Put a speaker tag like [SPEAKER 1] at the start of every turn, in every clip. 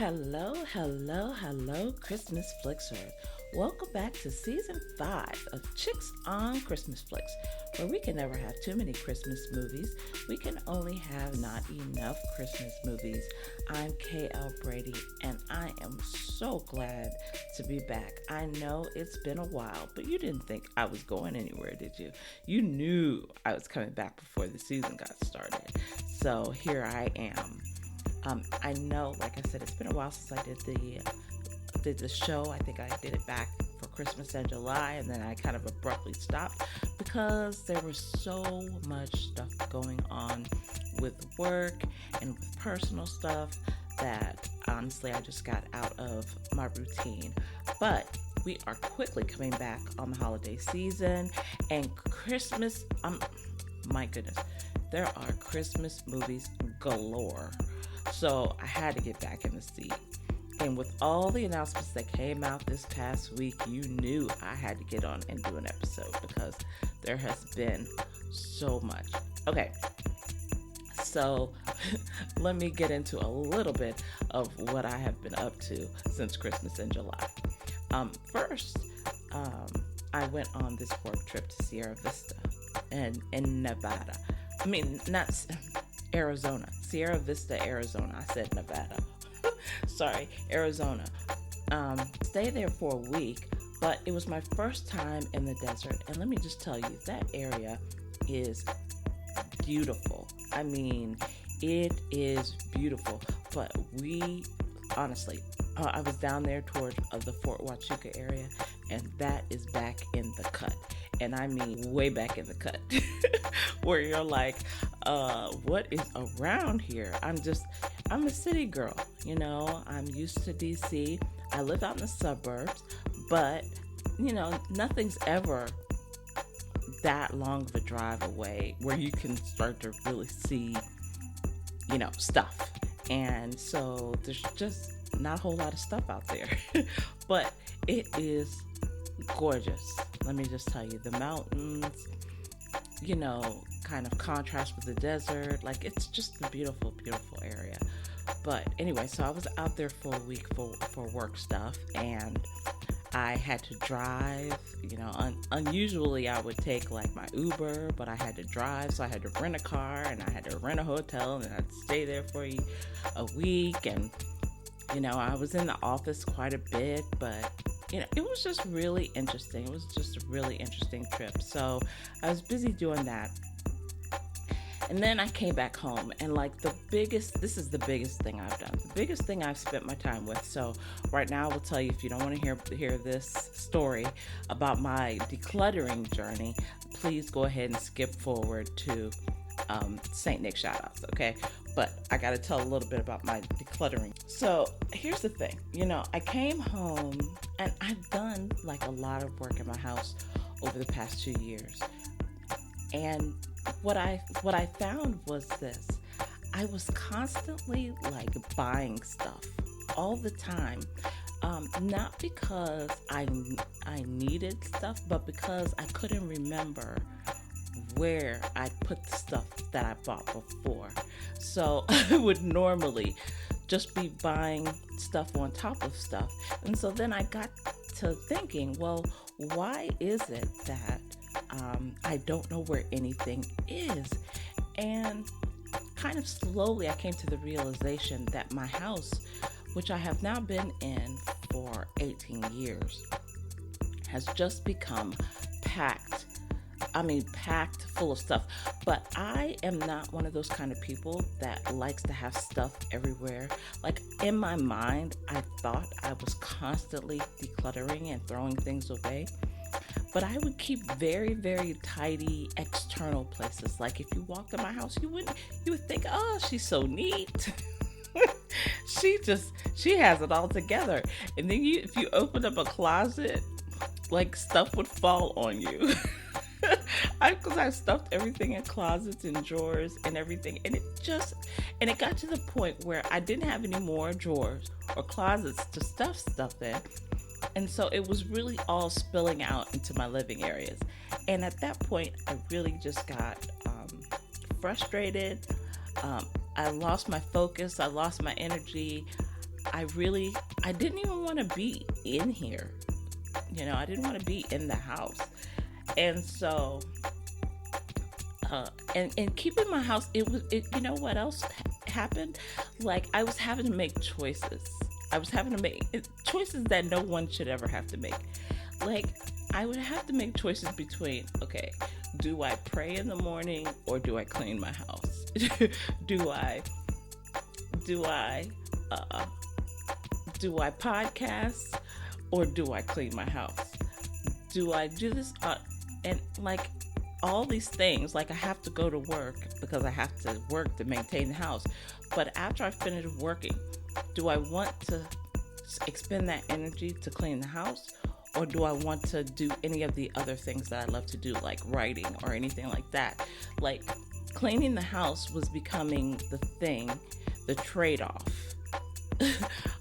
[SPEAKER 1] Hello, hello, hello, Christmas Flixers. Welcome back to season 5 of Chicks on Christmas Flicks, where we can never have too many Christmas movies. We can only have not enough Christmas movies. I'm KL Brady, and I am so glad to be back. I know it's been a while, but you didn't think I was going anywhere, did you? You knew I was coming back before the season got started. So here I am. I know, like I said, it's been a while since I did the show. I think I did it back for Christmas and July, and then I kind of abruptly stopped because there was so much stuff going on with work and with personal stuff that honestly I just got out of my routine. But we are quickly coming back on the holiday season and Christmas. My goodness, there are Christmas movies galore. So I had to get back in the seat. And with all the announcements that came out this past week, you knew I had to get on and do an episode because there has been so much. Okay, so let me get into a little bit of what I have been up to since Christmas in July. First, I went on this work trip to Sierra Vista and in Nevada. I mean, not Arizona. Sierra Vista, Arizona. I said Nevada. Sorry, Arizona. Stayed there for a week, but it was my first time in the desert. And let me just tell you, that area is beautiful. I mean, it is beautiful. But honestly, I was down there towards the Fort Huachuca area, and that is back in the cut. And I mean way back in the cut, where you're like, what is around here? I'm a city girl, you know, I'm used to DC. I live out in the suburbs, but, you know, nothing's ever that long of a drive away where you can start to really see, you know, stuff. And so there's just not a whole lot of stuff out there, but it is gorgeous. Let me just tell you, the mountains, you know, kind of contrast with the desert. Like, it's just a beautiful, beautiful area. But anyway, so I was out there for a week for work stuff, and I had to drive. You know, unusually I would take like my Uber, but I had to drive, so I had to rent a car, and I had to rent a hotel, and I'd stay there for a week. And you know, I was in the office quite a bit, but you know, it was just really interesting. It was just a really interesting trip. So I was busy doing that. And then I came back home, and like this is the biggest thing I've done. The biggest thing I've spent my time with. So right now I will tell you, if you don't want to hear this story about my decluttering journey, please go ahead and skip forward to St. Nick shoutouts, okay? But I got to tell a little bit about my decluttering. So here's the thing, you know, I came home and I've done like a lot of work in my house over the past 2 years. And what I found was this. I was constantly like buying stuff all the time. Not because I needed stuff, but because I couldn't remember where I put the stuff that I bought before. So I would normally just be buying stuff on top of stuff. And so then I got to thinking, well, why is it that I don't know where anything is? And kind of slowly I came to the realization that my house, which I have now been in for 18 years, has just become packed full of stuff. But I am not one of those kind of people that likes to have stuff everywhere. Like, in my mind, I thought I was constantly decluttering and throwing things away. But I would keep very, very tidy external places. Like, if you walked in my house, you would think, oh, she's so neat. She has it all together. And then if you open up a closet, like, stuff would fall on you. Because I stuffed everything in closets and drawers and everything, and it got to the point where I didn't have any more drawers or closets to stuff stuff in, and so it was really all spilling out into my living areas. And at that point, I really just got frustrated. I lost my focus. I lost my energy. I didn't even want to be in here. I didn't want to be in the house. And so, and keeping my house, you know what else happened? Like, I was having to make choices. I was having to make choices that no one should ever have to make. Like, I would have to make choices between, okay, do I pray in the morning or do I clean my house? do I podcast or do I clean my house? Do I do this? And like all these things, like I have to go to work because I have to work to maintain the house. But after I finish working, do I want to expend that energy to clean the house? Or do I want to do any of the other things that I love to do, like writing or anything like that? Like, cleaning the house was becoming the thing, the trade-off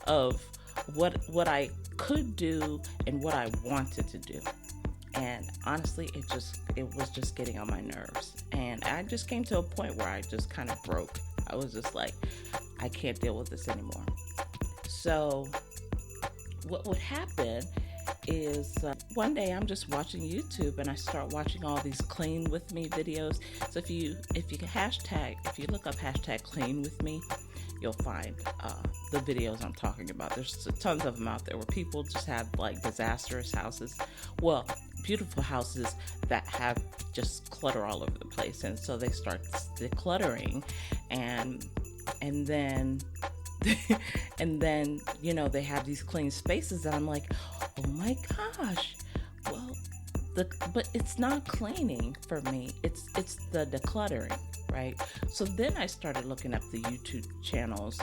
[SPEAKER 1] of what I could do and what I wanted to do. And honestly, it was just getting on my nerves. And I just came to a point where I just kind of broke. I was just like, I can't deal with this anymore. So what would happen is one day I'm just watching YouTube and I start watching all these clean with me videos. So if you look up hashtag clean with me, you'll find the videos I'm talking about. There's tons of them out there where people just have like disastrous houses. Well, beautiful houses that have just clutter all over the place. And so they start decluttering and then and then, they have these clean spaces and I'm like, oh my gosh. Well, but it's not cleaning for me. It's the decluttering, right? So then I started looking up the YouTube channels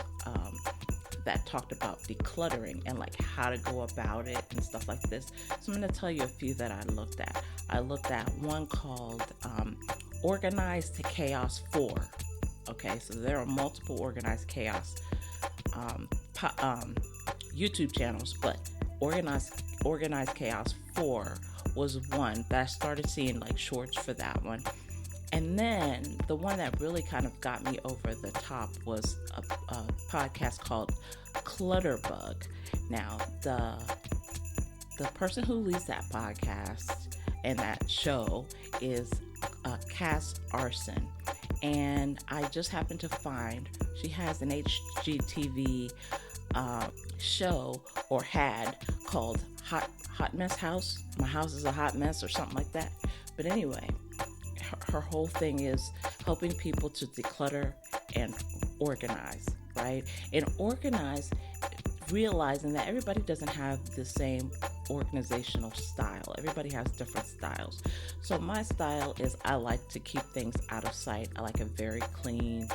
[SPEAKER 1] that talked about decluttering and like how to go about it and stuff like this. So I'm going to tell you a few that I looked at. I looked at one called Organized to Chaos 4. Okay, so there are multiple Organized Chaos YouTube channels, but Organized Chaos 4 was one that I started seeing like shorts for that one. And then the one that really kind of got me over the top was a podcast called Clutterbug. Now, the person who leads that podcast and that show is Cass Arson. And I just happened to find she has an HGTV show, or had, called Hot Mess House. My House is a Hot Mess, or something like that. But anyway, her whole thing is helping people to declutter and organize, right? And organize, realizing that everybody doesn't have the same organizational style. Everybody has different styles. So my style is I like to keep things out of sight. I like a very clean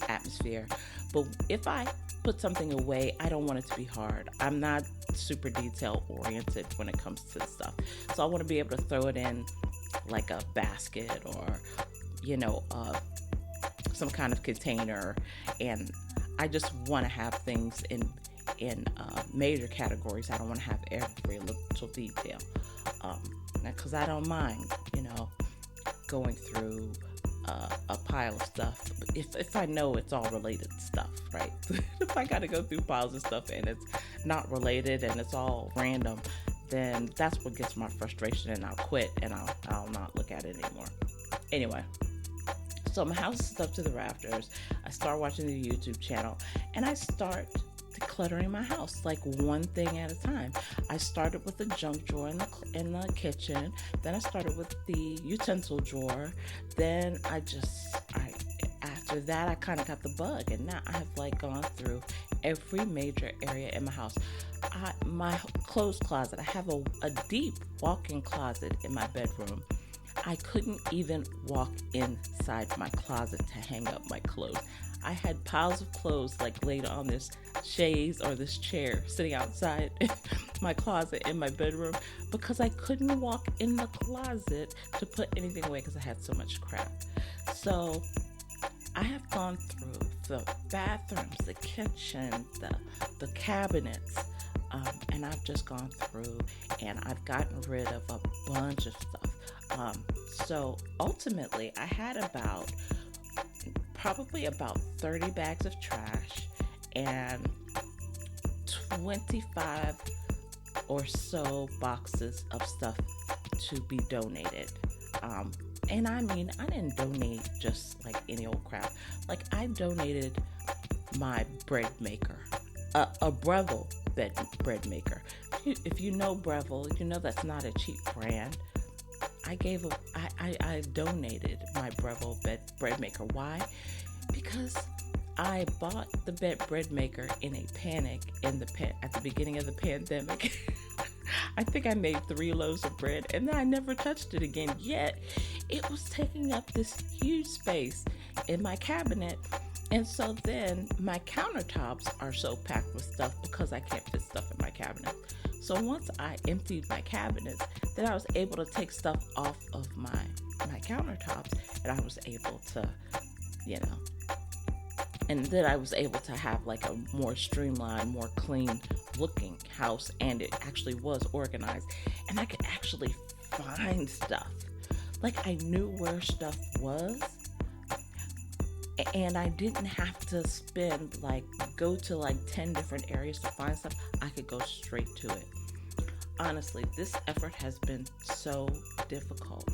[SPEAKER 1] atmosphere. But if I put something away, I don't want it to be hard. I'm not super detail oriented when it comes to stuff. So I want to be able to throw it in like a basket or, some kind of container. And I just want to have things in major categories. I don't want to have every little detail, because I don't mind, going through a pile of stuff if I know it's all related stuff, right? If I got to go through piles of stuff and it's not related and it's all random, then that's what gets my frustration, and I'll quit and I'll not look at it anymore. Anyway, so my house is up to the rafters. I start watching the YouTube channel and I start decluttering my house, like one thing at a time. I started with the junk drawer in the kitchen. Then I started with the utensil drawer. Then after that, I kind of got the bug, and now I have like gone through every major area in my house. My clothes closet, I have a deep walk-in closet in my bedroom. I couldn't even walk inside my closet to hang up my clothes. I had piles of clothes like laid on this chaise or this chair sitting outside my closet in my bedroom because I couldn't walk in the closet to put anything away because I had so much crap. So I have gone through the bathrooms, the kitchen, the cabinets, and I've just gone through and I've gotten rid of a bunch of stuff. So ultimately, I had probably about 30 bags of trash and 25 or so boxes of stuff to be donated. And I mean, I didn't donate just like any old crap. Like, I donated my bread maker, a Breville bread maker. If you know Breville, you know that's not a cheap brand. I donated my Breville bread maker. Why? Because I bought the bread maker in a panic at the beginning of the pandemic. I think I made 3 loaves of bread, and then I never touched it again. Yet it was taking up this huge space in my cabinet. And so then my countertops are so packed with stuff because I can't fit stuff in my cabinet. So once I emptied my cabinets, then I was able to take stuff off of my countertops, and I was able to, and then I was able to have like a more streamlined, more clean looking house, and it actually was organized, and I could actually find stuff. Like, I knew where stuff was, and I didn't have to go to 10 different areas to find stuff. I could go straight to it. Honestly, this effort has been so difficult.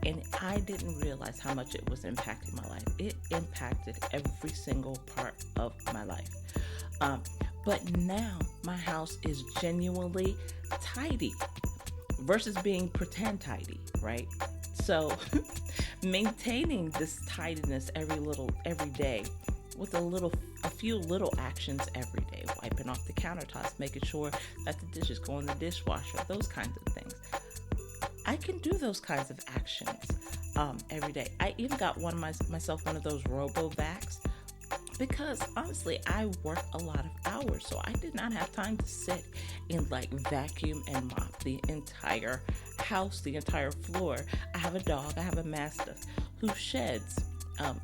[SPEAKER 1] And I didn't realize how much it was impacting my life. It impacted every single part of my life. But now my house is genuinely tidy versus being pretend tidy, right? So maintaining this tidiness every day with a few little actions every day, wiping off the countertops, making sure that the dishes go in the dishwasher, those kinds of things. I can do those kinds of actions every day. I even got myself one of those RoboVacs, because honestly, I work a lot of hours, so I did not have time to sit and vacuum and mop the entire house, the entire floor. I have a dog, I have a Mastiff who sheds. I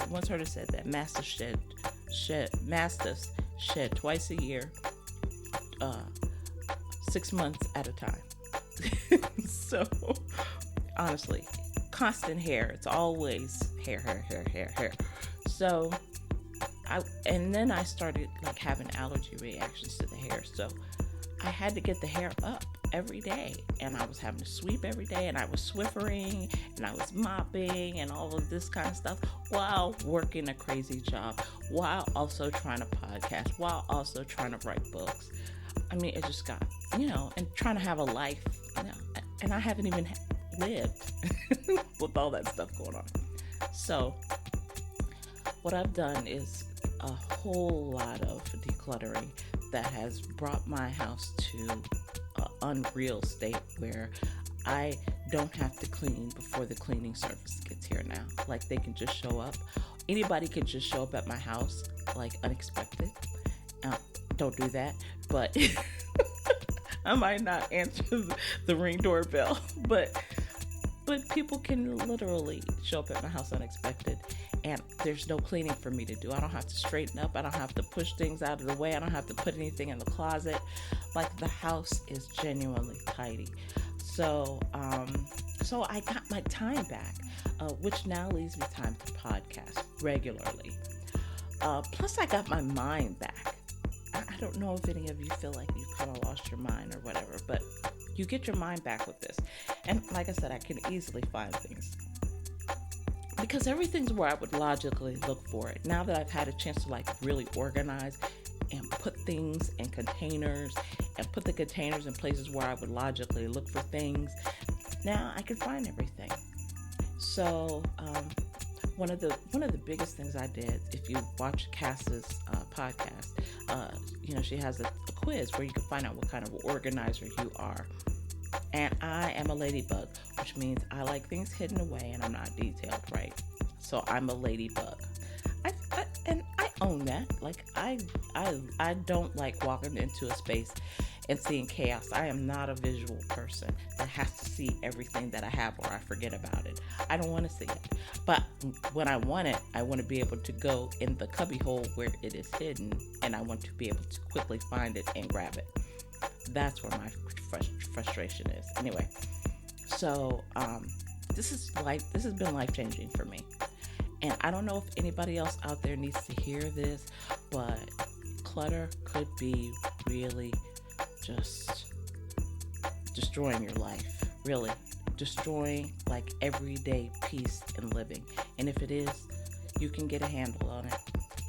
[SPEAKER 1] once heard it said that Mastiffs shed twice a year, 6 months at a time. So honestly, constant hair. It's always hair. So then I started having allergy reactions to the hair. So I had to get the hair up every day, and I was having to sweep every day, and I was Swiffering, and I was mopping, and all of this kind of stuff while working a crazy job, while also trying to podcast, while also trying to write books. I mean, it just got, and trying to have a life, and I haven't even lived with all that stuff going on. So what I've done is a whole lot of decluttering that has brought my house to an unreal state where I don't have to clean before the cleaning service gets here now. They can just show up. Anybody can just show up at my house, unexpected. Don't do that, but I might not answer the Ring doorbell, but people can literally show up at my house unexpected, and there's no cleaning for me to do. I don't have to straighten up. I don't have to push things out of the way. I don't have to put anything in the closet. The house is genuinely tidy. So I got my time back, which now leaves me time to podcast regularly. Plus I got my mind back. I don't know if any of you feel like you've kind of lost your mind or whatever, but you get your mind back with this. And like I said, I can easily find things, because everything's where I would logically look for it. Now that I've had a chance to really organize and put things in containers and put the containers in places where I would logically look for things, now I can find everything. So one of the biggest things I did, if you watch Cass's podcast, she has a quiz where you can find out what kind of organizer you are. And I am a ladybug, which means I like things hidden away and I'm not detailed, right? So I'm a ladybug. And I own that. I don't like walking into a space and seeing chaos. I am not a visual person that has to see everything that I have or I forget about it. I don't want to see it. But when I want it, I want to be able to go in the cubby hole where it is hidden, and I want to be able to quickly find it and grab it. That's where my frustration is. Anyway, so this has been life-changing for me. And I don't know if anybody else out there needs to hear this, but clutter could be really just destroying your life, really destroying like everyday peace and living. And if it is, you can get a handle on it.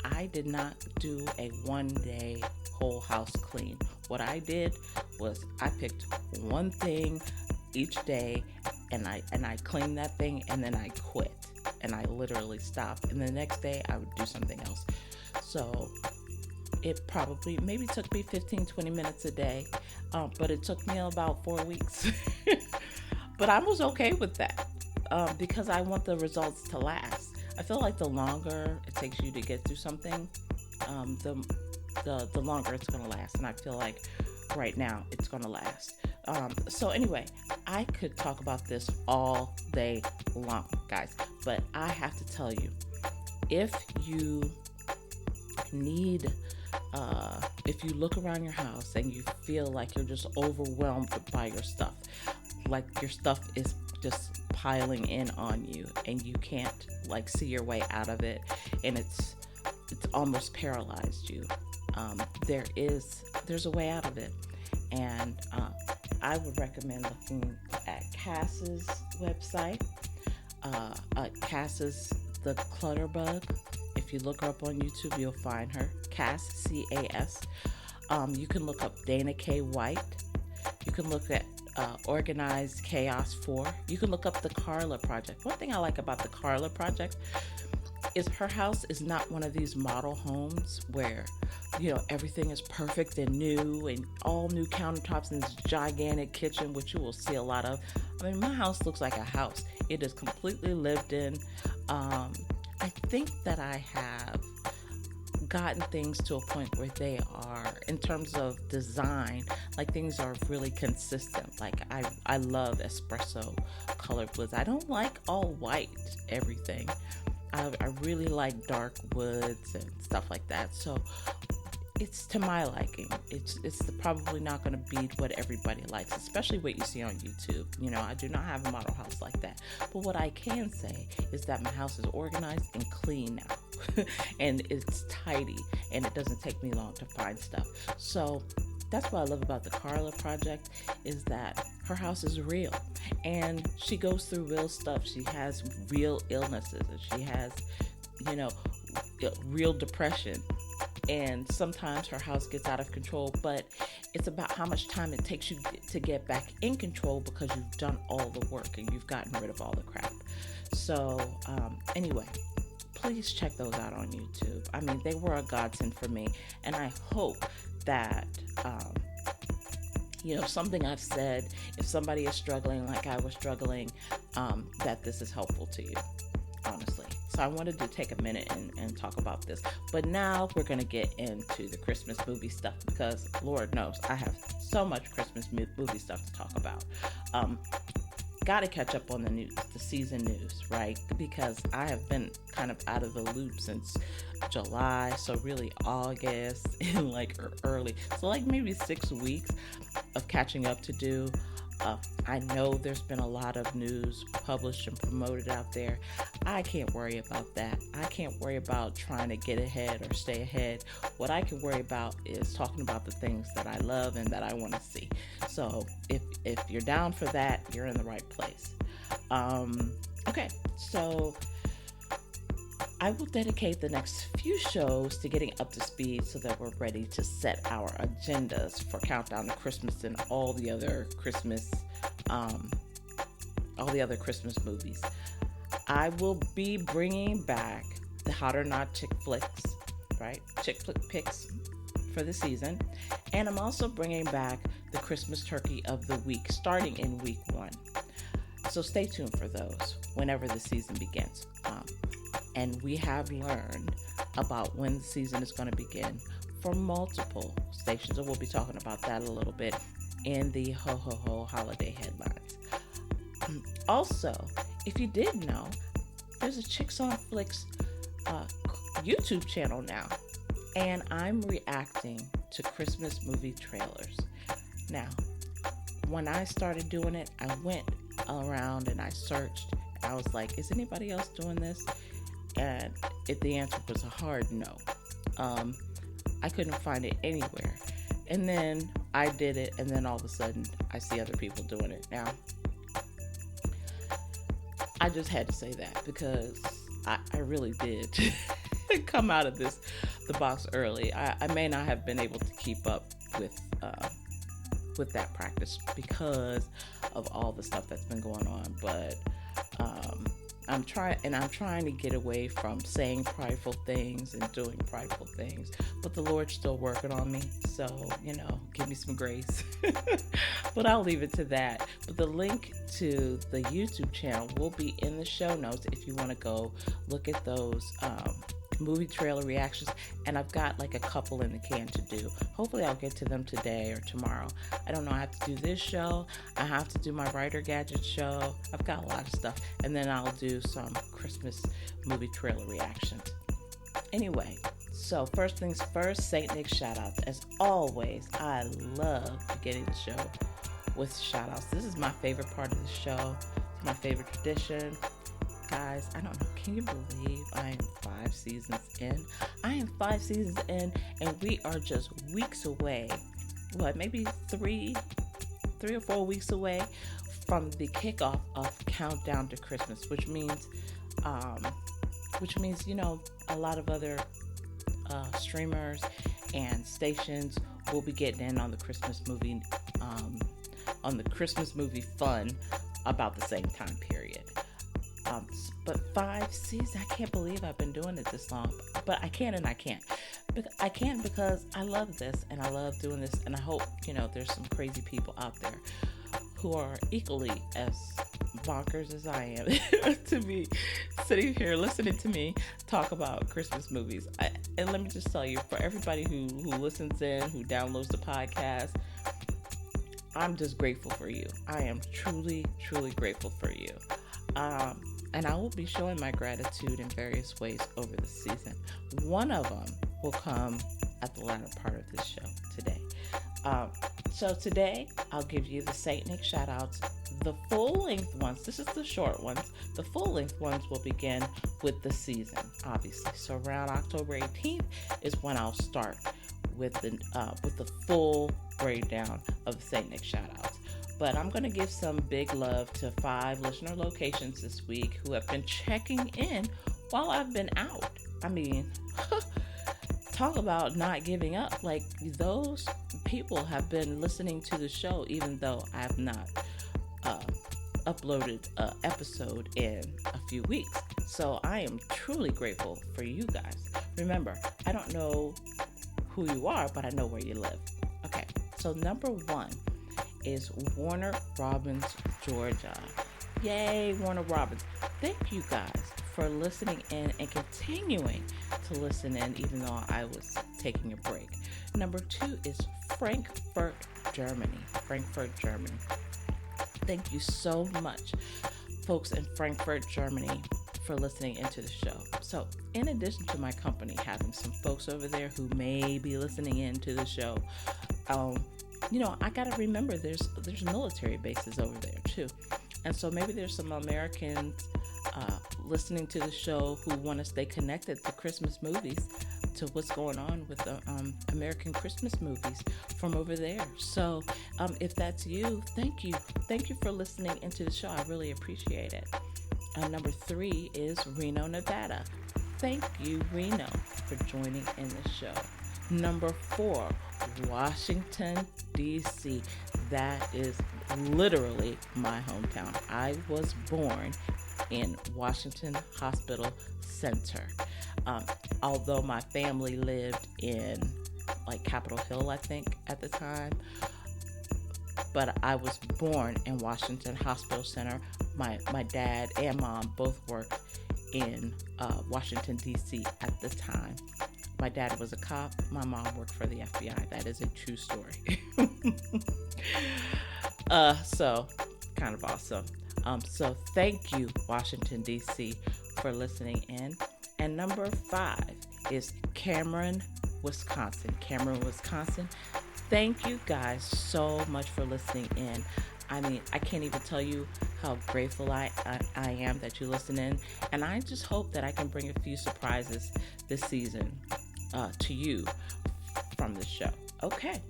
[SPEAKER 1] I did not do a 1 day whole house clean. What I did was I picked one thing each day, and I cleaned that thing, and then I quit, and I literally stopped, and the next day I would do something else. So it probably maybe took me 15-20 minutes a day, but it took me about 4 weeks. But I was okay with that, because I want the results to last. I feel like the longer it takes you to get through something, the longer it's going to last. And I feel like right now it's going to last. So anyway, I could talk about this all day long, guys. But I have to tell you, if you need, if you look around your house and you feel like you're just overwhelmed by your stuff, like your stuff is just piling in on you and you can't like see your way out of it, and it's almost paralyzed you, there's a way out of it. And I would recommend looking at Cass's website. Cass's The Clutter Bug. If you look her up on YouTube, you'll find her. Cass, C-A-S. You can look up Dana K. White. You can look at Organized Chaos 4. You can look up the Carla Project. One thing I like about the Carla Project is her house is not one of these model homes where, you know, everything is perfect and new and all new countertops and this gigantic kitchen, which you will see a lot of. I mean, my house looks like a house. It is completely lived in. I think that I have gotten things to a point where they are, in terms of design, like things are really consistent. Like I love espresso colored woods. I don't like all white everything. I really like dark woods and stuff like that. So it's to my liking. It's probably not going to be what everybody likes, especially what you see on YouTube. You know, I do not have a model house like that. But what I can say is that my house is organized and clean now. And it's tidy, and it doesn't take me long to find stuff. So that's what I love about the Carla Project, is that her house is real, and she goes through real stuff. She has real illnesses, and she has, you know, real depression. And sometimes her house gets out of control, but it's about how much time it takes you to get back in control, because you've done all the work and you've gotten rid of all the crap. So anyway, please check those out on YouTube. I mean, they were a godsend for me, and I hope that, you know, something I've said, if somebody is struggling like I was struggling, that this is helpful to you, honestly. So I wanted to take a minute and talk about this. But now we're going to get into the Christmas movie stuff, because Lord knows I have so much Christmas movie stuff to talk about. Got to catch up on the news, the season news, right? Because I have been kind of out of the loop since July, so really August and like early, so like maybe 6 weeks of catching up to do. I know there's been a lot of news published and promoted out there. I can't worry about that. I can't worry about trying to get ahead or stay ahead. What I can worry about is talking about the things that I love and that I want to see. So if you're down for that, you're in the right place. Okay, so I will dedicate the next few shows to getting up to speed so that we're ready to set our agendas for Countdown to Christmas and all the other Christmas movies. I will be bringing back the Hot or Not chick flicks, right? Chick flick picks for the season. And I'm also bringing back the Christmas turkey of the week, starting in week 1. So stay tuned for those whenever the season begins. And we have learned about when the season is going to begin for multiple stations, and we'll be talking about that a little bit in the Ho Ho Ho holiday headlines. Also, if you didn't know, there's a Chicks on Flicks YouTube channel now, and I'm reacting to Christmas movie trailers. Now, when I started doing it, I went around and I searched. I was like, is anybody else doing this? And the answer was a hard no. I couldn't find it anywhere. And then I did it, and then all of a sudden I see other people doing it. Now, I just had to say that because I really did come out of the box early. I may not have been able to keep up with that practice because of all the stuff that's been going on, but I'm trying to get away from saying prideful things and doing prideful things, but the Lord's still working on me, so give me some grace. But I'll leave it to that. But the link to the YouTube channel will be in the show notes if you want to go look at those movie trailer reactions, and I've got like a couple in the can to do. Hopefully I'll get to them today or tomorrow. I don't know, I have to do this show, I have to do my Writer Gadget show, I've got a lot of stuff, and then I'll do some Christmas movie trailer reactions. Anyway, so first things first, St. Nick shout-outs. As always, I love beginning the show with shout-outs. This is my favorite part of the show. It's my favorite tradition. Guys, I don't know, can you believe I am 5 seasons in? I am 5 seasons in, and we are just weeks away, maybe three or 4 weeks away from the kickoff of Countdown to Christmas, which means a lot of other streamers and stations will be getting in on the Christmas movie fun about the same time period. But 5 seasons, I can't believe I've been doing it this long. But I can and I can't. I can because I love this and I love doing this, and I hope there's some crazy people out there who are equally as bonkers as I am to be sitting here listening to me talk about Christmas movies. And let me just tell you, for everybody who listens in, who downloads the podcast, I'm just grateful for you. I am truly, truly grateful for you. And I will be showing my gratitude in various ways over the season. One of them will come at the latter part of this show today. So today, I'll give you the St. Nick shout-outs. The full-length ones, this is the short ones. The full-length ones will begin with the season, obviously. So around October 18th is when I'll start with the full breakdown of the St. Nick shout-outs. But I'm going to give some big love to 5 listener locations this week who have been checking in while I've been out. I mean, talk about not giving up. Like, those people have been listening to the show even though I have not uploaded an episode in a few weeks. So I am truly grateful for you guys. Remember, I don't know who you are, but I know where you live. Okay, so number 1 is Warner Robins, Georgia. Yay, Warner Robins. Thank you guys for listening in and continuing to listen in even though I was taking a break. Number 2 is Frankfurt, Germany. Frankfurt, Germany. Thank you so much, folks in Frankfurt, Germany, for listening into the show. So, in addition to my company having some folks over there who may be listening into the show, I gotta remember there's military bases over there too, and so maybe there's some Americans listening to the show who want to stay connected to Christmas movies, to what's going on with the American Christmas movies from over there. So if that's you, thank you for listening into the show. I really appreciate it. Number 3 is Reno, Nevada. Thank you, Reno, for joining in the show. Number 4, Washington, D.C. That is literally my hometown. I was born in Washington Hospital Center. Although my family lived in Capitol Hill, I think, at the time. But I was born in Washington Hospital Center. My dad and mom both worked in Washington, D.C. at the time. My dad was a cop. My mom worked for the FBI. That is a true story. So kind of awesome. So thank you, Washington, D.C., for listening in. And number 5 is Cameron, Wisconsin. Thank you guys so much for listening in. I mean, I can't even tell you how grateful I am that you listen in. And I just hope that I can bring a few surprises this season to you from the show. Okay,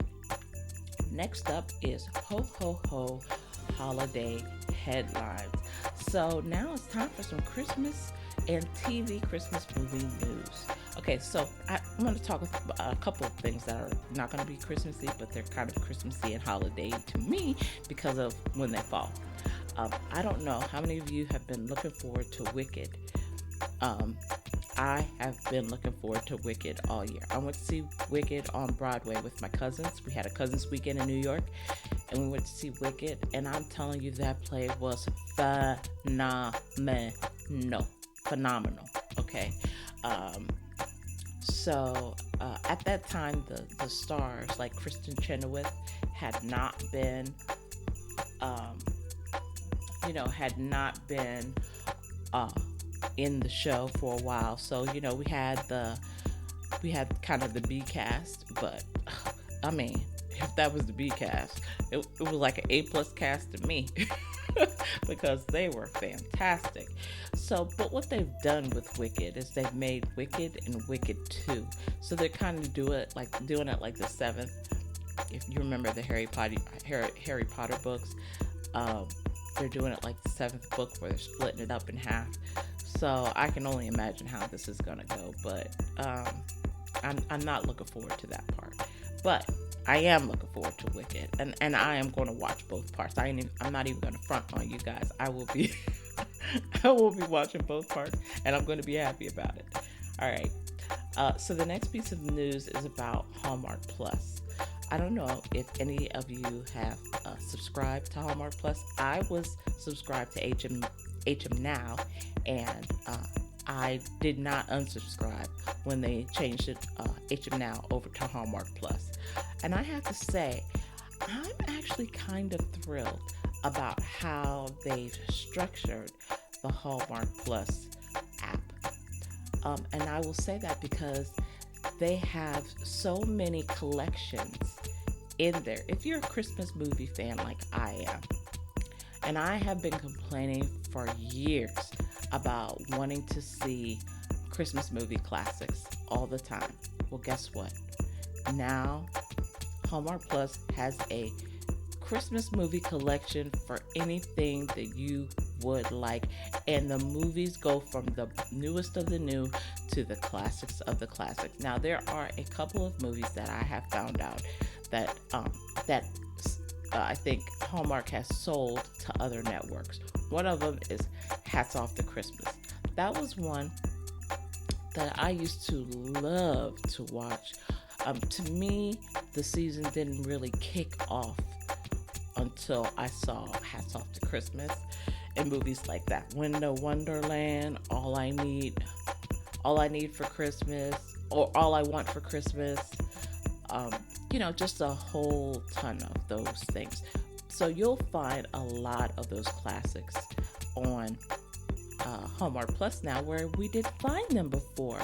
[SPEAKER 1] next up is Ho Ho Ho holiday headlines. So now it's time for some Christmas and TV Christmas movie news. Okay, so I'm going to talk about a couple of things that are not going to be Christmassy, but they're kind of Christmassy and holiday to me because of when they fall. I don't know how many of you have been looking forward to Wicked. I have been looking forward to Wicked all year. I went to see Wicked on Broadway with my cousins. We had a cousins weekend in New York, and we went to see Wicked, and I'm telling you, that play was phenomenal. Okay. So at that time, the stars like Kristen Chenoweth had not been, in the show for a while. So we had kind of the B cast, but I mean, if that was the B cast, it was like an A+ cast to me because they were fantastic. So, but what they've done with Wicked is they've made Wicked and Wicked 2. So they're kind of doing it like the seventh. If you remember the Harry Potter books, they're doing it like the seventh book where they're splitting it up in half. So I can only imagine how this is gonna go, but I'm not looking forward to that part. But I am looking forward to Wicked, and I am going to watch both parts. I'm not even going to front on you guys. I will be watching both parts, and I'm going to be happy about it. All right. So the next piece of news is about Hallmark Plus. I don't know if any of you have subscribed to Hallmark Plus. I was subscribed to HMNow, and I did not unsubscribe when they changed it, HMNow over to Hallmark Plus. And I have to say, I'm actually kind of thrilled about how they've structured the Hallmark Plus app. And I will say that because they have so many collections in there. If you're a Christmas movie fan like I am, and I have been complaining for years about wanting to see Christmas movie classics all the time. Well, guess what? Now, Hallmark Plus has a Christmas movie collection for anything that you would like. And the movies go from the newest of the new to the classics of the classics. Now, there are a couple of movies that I have found out that I think Hallmark has sold to other networks. One of them is Hats Off to Christmas. That was one that I used to love to watch. To me, the season didn't really kick off until I saw Hats Off to Christmas and movies like that. Winter Wonderland, All I Need for Christmas, or All I Want for Christmas. Just a whole ton of those things. So you'll find a lot of those classics on Hallmark Plus now, where we didn't find them before.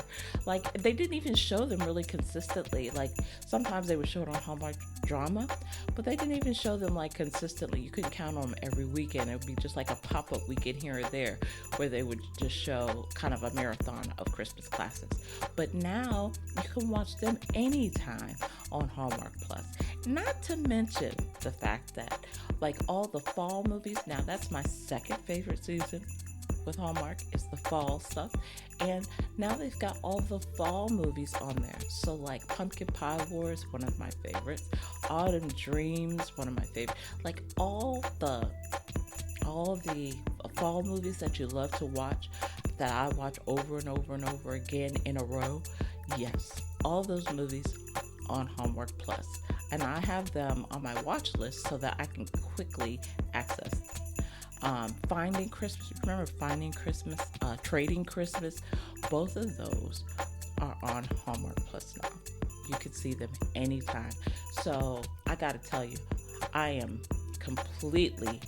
[SPEAKER 1] Like, they didn't even show them really consistently. Like, sometimes they would show it on Hallmark Drama, but they didn't even show them like consistently. You couldn't count on them every weekend. It would be just like a pop-up weekend here or there where they would just show kind of a marathon of Christmas classics. But now you can watch them anytime on Hallmark Plus. Not to mention the fact that like all the fall movies, now that's my second favorite season with Hallmark, is the fall stuff. And now they've got all the fall movies on there. So like Pumpkin Pie Wars, one of my favorites. Autumn Dreams, one of my favorites. Like all the fall movies that you love to watch, that I watch over and over and over again in a row. Yes, all those movies on Hallmark Plus. And I have them on my watch list so that I can quickly access them. Finding Christmas, remember Finding Christmas, Trading Christmas, both of those are on Hallmark Plus now. You can see them anytime. So I gotta tell you, I am completely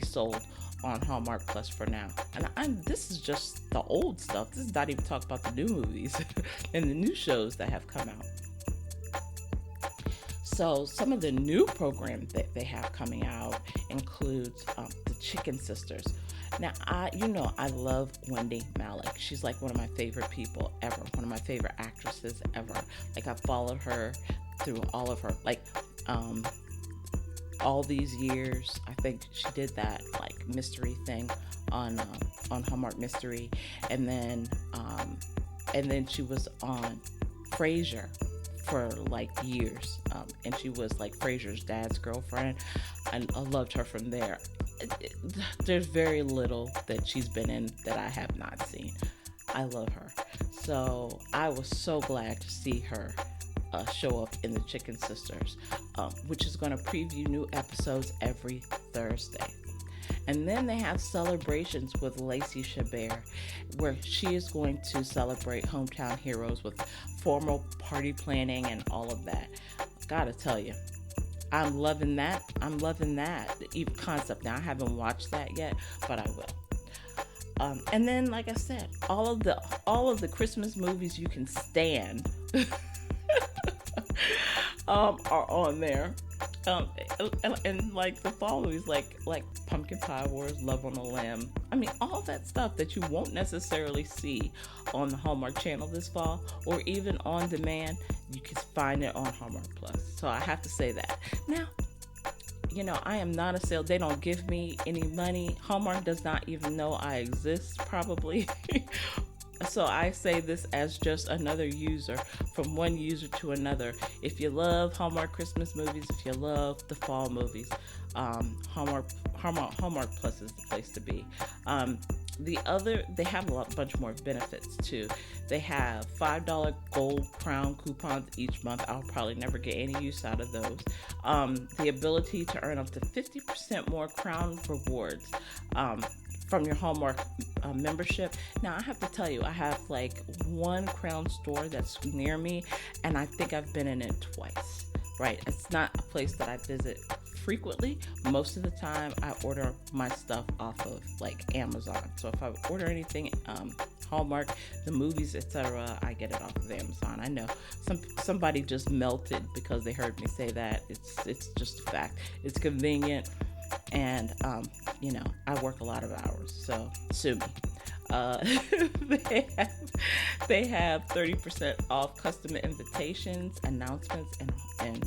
[SPEAKER 1] sold on Hallmark Plus for now. And this is just the old stuff. This is not even talking about the new movies and the new shows that have come out. So some of the new programs that they have coming out includes the Chicken Sisters. Now, I love Wendy Malick. She's like one of my favorite people ever, one of my favorite actresses ever. Like, I've followed her through all of her, like, um, all these years. I think she did that like mystery thing on Hallmark Mystery, and then she was on Frasier for like years, and she was like Frasier's dad's girlfriend. I loved her from there. There's very little that she's been in that I have not seen. I love her. So I was so glad to see her show up in the Chicken Sisters, which is going to preview new episodes every Thursday. And then they have celebrations with Lacey Chabert, where she is going to celebrate hometown heroes with formal party planning and all of that. Gotta tell you, I'm loving that. I'm loving that concept. Now, I haven't watched that yet, but I will. And then, like I said, all of the Christmas movies you can stand are on there. And like the fall movies, like Pumpkin Pie Wars, Love on a Lamb. I mean, all that stuff that you won't necessarily see on the Hallmark Channel this fall, or even on demand, you can find it on Hallmark Plus. So I have to say that. Now, I am not a sale. They don't give me any money. Hallmark does not even know I exist, probably. So I say this as just another user, from one user to another. If you love Hallmark Christmas movies, if you love the fall movies, Hallmark Plus is the place to be. They have a bunch more benefits too. They have $5 gold crown coupons each month. I'll probably never get any use out of those. The ability to earn up to 50% more crown rewards from your Hallmark membership. Now, I have to tell you, I have like one Crown store that's near me, and I think I've been in it twice, right? It's not a place that I visit frequently. Most of the time, I order my stuff off of like Amazon. So if I order anything, Hallmark, the movies, etc., I get it off of Amazon. I know somebody just melted because they heard me say that. It's just a fact. It's convenient. And, I work a lot of hours, so sue me. They have 30% off custom invitations, announcements, and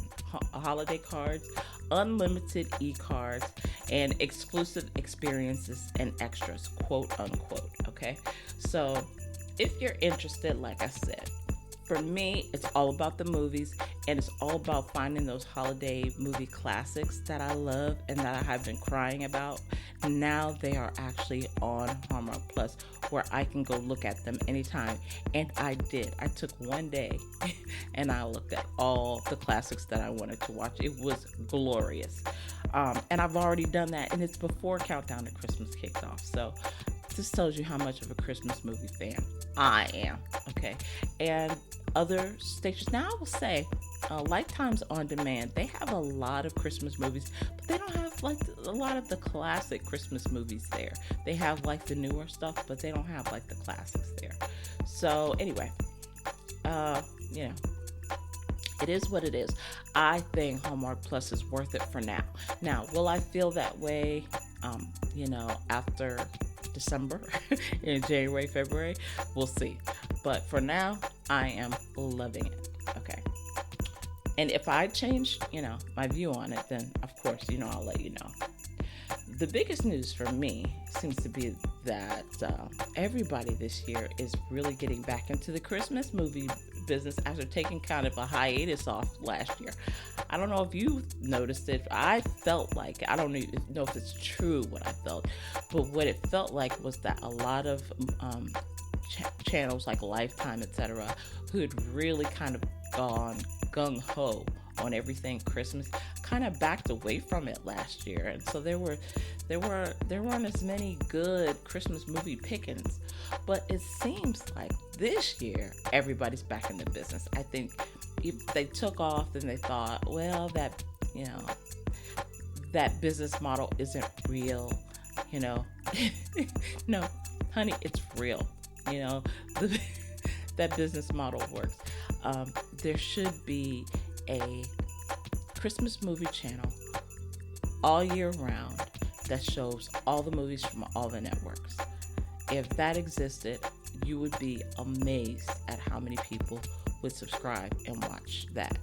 [SPEAKER 1] holiday cards, unlimited e-cards, and exclusive experiences and extras, quote unquote. Okay, so if you're interested, like I said, for me, it's all about the movies, and it's all about finding those holiday movie classics that I love and that I have been crying about. Now they are actually on Hallmark Plus, where I can go look at them anytime. And I did. I took one day and I looked at all the classics that I wanted to watch. It was glorious. And I've already done that, and it's before Countdown to Christmas kicked off. So this tells you how much of a Christmas movie fan I am. Okay. And other stations. Now, I will say, Lifetime's On Demand, they have a lot of Christmas movies, but they don't have like a lot of the classic Christmas movies there. They have like the newer stuff, but they don't have like the classics there. So anyway, it is what it is. I think Hallmark Plus is worth it for now. Now, will I feel that way, after December, in January, February? We'll see. But for now, I am loving it. Okay. And if I change, my view on it, then of course, I'll let you know. The biggest news for me seems to be that everybody this year is really getting back into the Christmas movie business after taking kind of a hiatus off last year. I don't know if you noticed it. I felt like, I don't even know if it's true what I felt, but what it felt like was that a lot of channels like Lifetime, etc., who had really kind of gone gung-ho on everything Christmas, kind of backed away from it last year, and so there weren't as many good Christmas movie pickings. But it seems like this year everybody's back in the business. I think if they took off, then they thought, well, that business model isn't real. No, honey, it's real. That business model works. There should be a Christmas movie channel all year round that shows all the movies from all the networks. If that existed, you would be amazed at how many people would subscribe and watch that,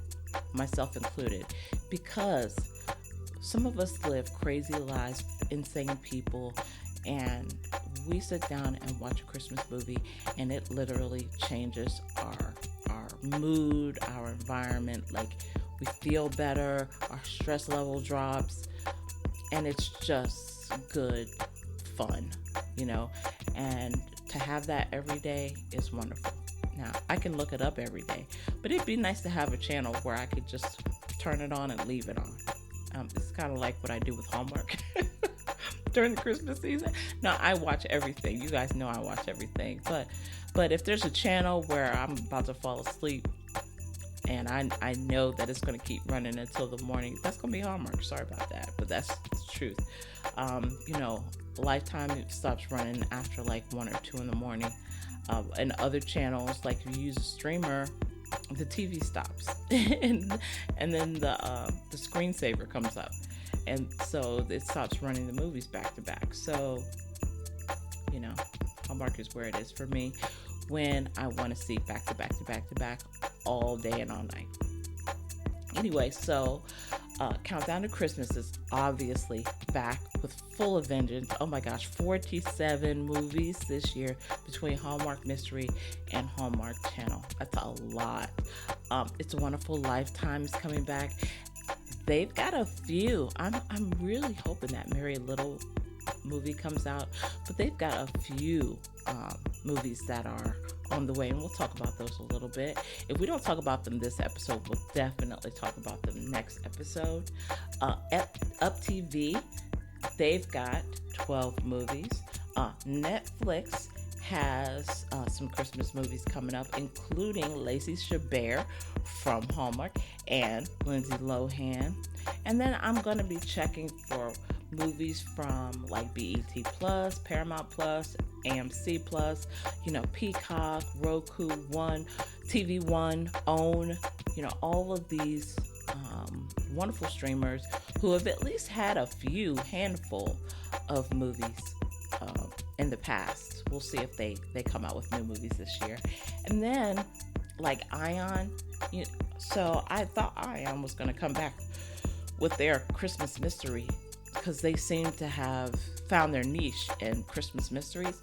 [SPEAKER 1] myself included, because some of us live crazy lives, insane people, and we sit down and watch a Christmas movie, and it literally changes our mood, our environment. Like, we feel better, our stress level drops, and it's just good fun, you know. And to have that every day is wonderful. Now, I can look it up every day, but it'd be nice to have a channel where I could just turn it on and leave it on. It's kind of like what I do with Hallmark during the Christmas season. No, I watch everything. You guys know I watch everything. But if there's a channel where I'm about to fall asleep and I know that it's going to keep running until the morning, that's going to be Hallmark. Sorry about that, but that's the truth. Lifetime, it stops running after like 1 or 2 in the morning. And other channels, like if you use a streamer, the TV stops and then the screensaver comes up, and so it stops running the movies back to back. So, Hallmark is where it is for me when I want to see back to back to back to back all day and all night. Anyway, so Countdown to Christmas is obviously back with full of vengeance. Oh my gosh, 47 movies this year between Hallmark Mystery and Hallmark Channel. That's a lot. It's a Wonderful Lifetime is coming back. They've got a few. I'm really hoping that Merry Little movie comes out, but they've got a few movies that are on the way, and we'll talk about those a little bit. If we don't talk about them this episode, we'll definitely talk about them next episode. Up TV, they've got 12 movies. Netflix has some Christmas movies coming up, including Lacey Chabert from Hallmark and Lindsay Lohan. And then I'm going to be checking for movies from like BET Plus, Paramount Plus, AMC Plus, Peacock, Roku One, TV One, OWN, all of these wonderful streamers who have at least had a handful of movies in the past. We'll see if they come out with new movies this year. And then like Ion, so I thought Ion was going to come back with their Christmas mystery, because they seem to have found their niche in Christmas mysteries.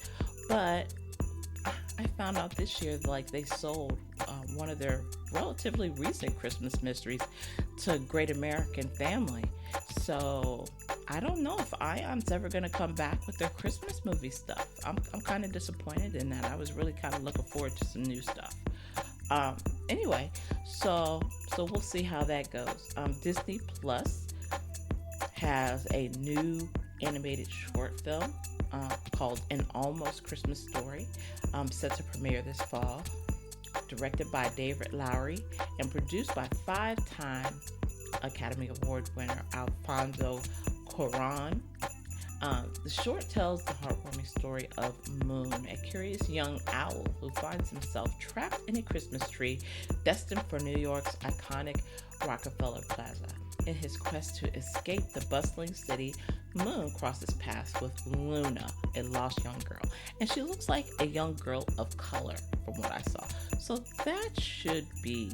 [SPEAKER 1] But I found out this year, like, they sold one of their relatively recent Christmas mysteries to Great American Family. So I don't know if Ion's ever going to come back with their Christmas movie stuff. I'm kind of disappointed in that. I was really kind of looking forward to some new stuff. Anyway, so we'll see how that goes. Disney Plus has a new animated short film called An Almost Christmas Story, set to premiere this fall, directed by David Lowery and produced by 5-time Academy Award winner Alfonso Cuarón. The short tells the heartwarming story of Moon, a curious young owl who finds himself trapped in a Christmas tree destined for New York's iconic Rockefeller Plaza. In his quest to escape the bustling city, Moon crosses paths with Luna, a lost young girl. And she looks like a young girl of color from what I saw. So that should be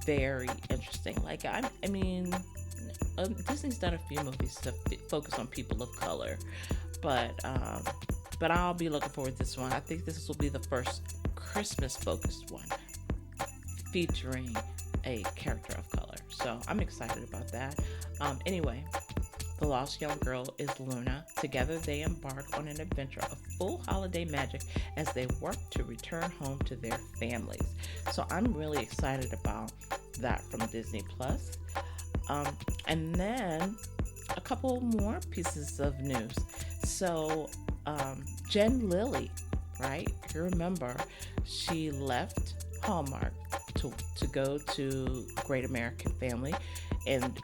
[SPEAKER 1] very interesting. Like, I mean, Disney's done a few movies to focus on people of color, but I'll be looking forward to this one. I think this will be the first Christmas-focused one featuring a character of color. So I'm excited about that. Anyway, the lost young girl is Luna. Together they embark on an adventure of full holiday magic as they work to return home to their families. So I'm really excited about that from Disney Plus. And then a couple more pieces of news. So Jen Lilly, right? You remember she left Hallmark to go to Great American Family, and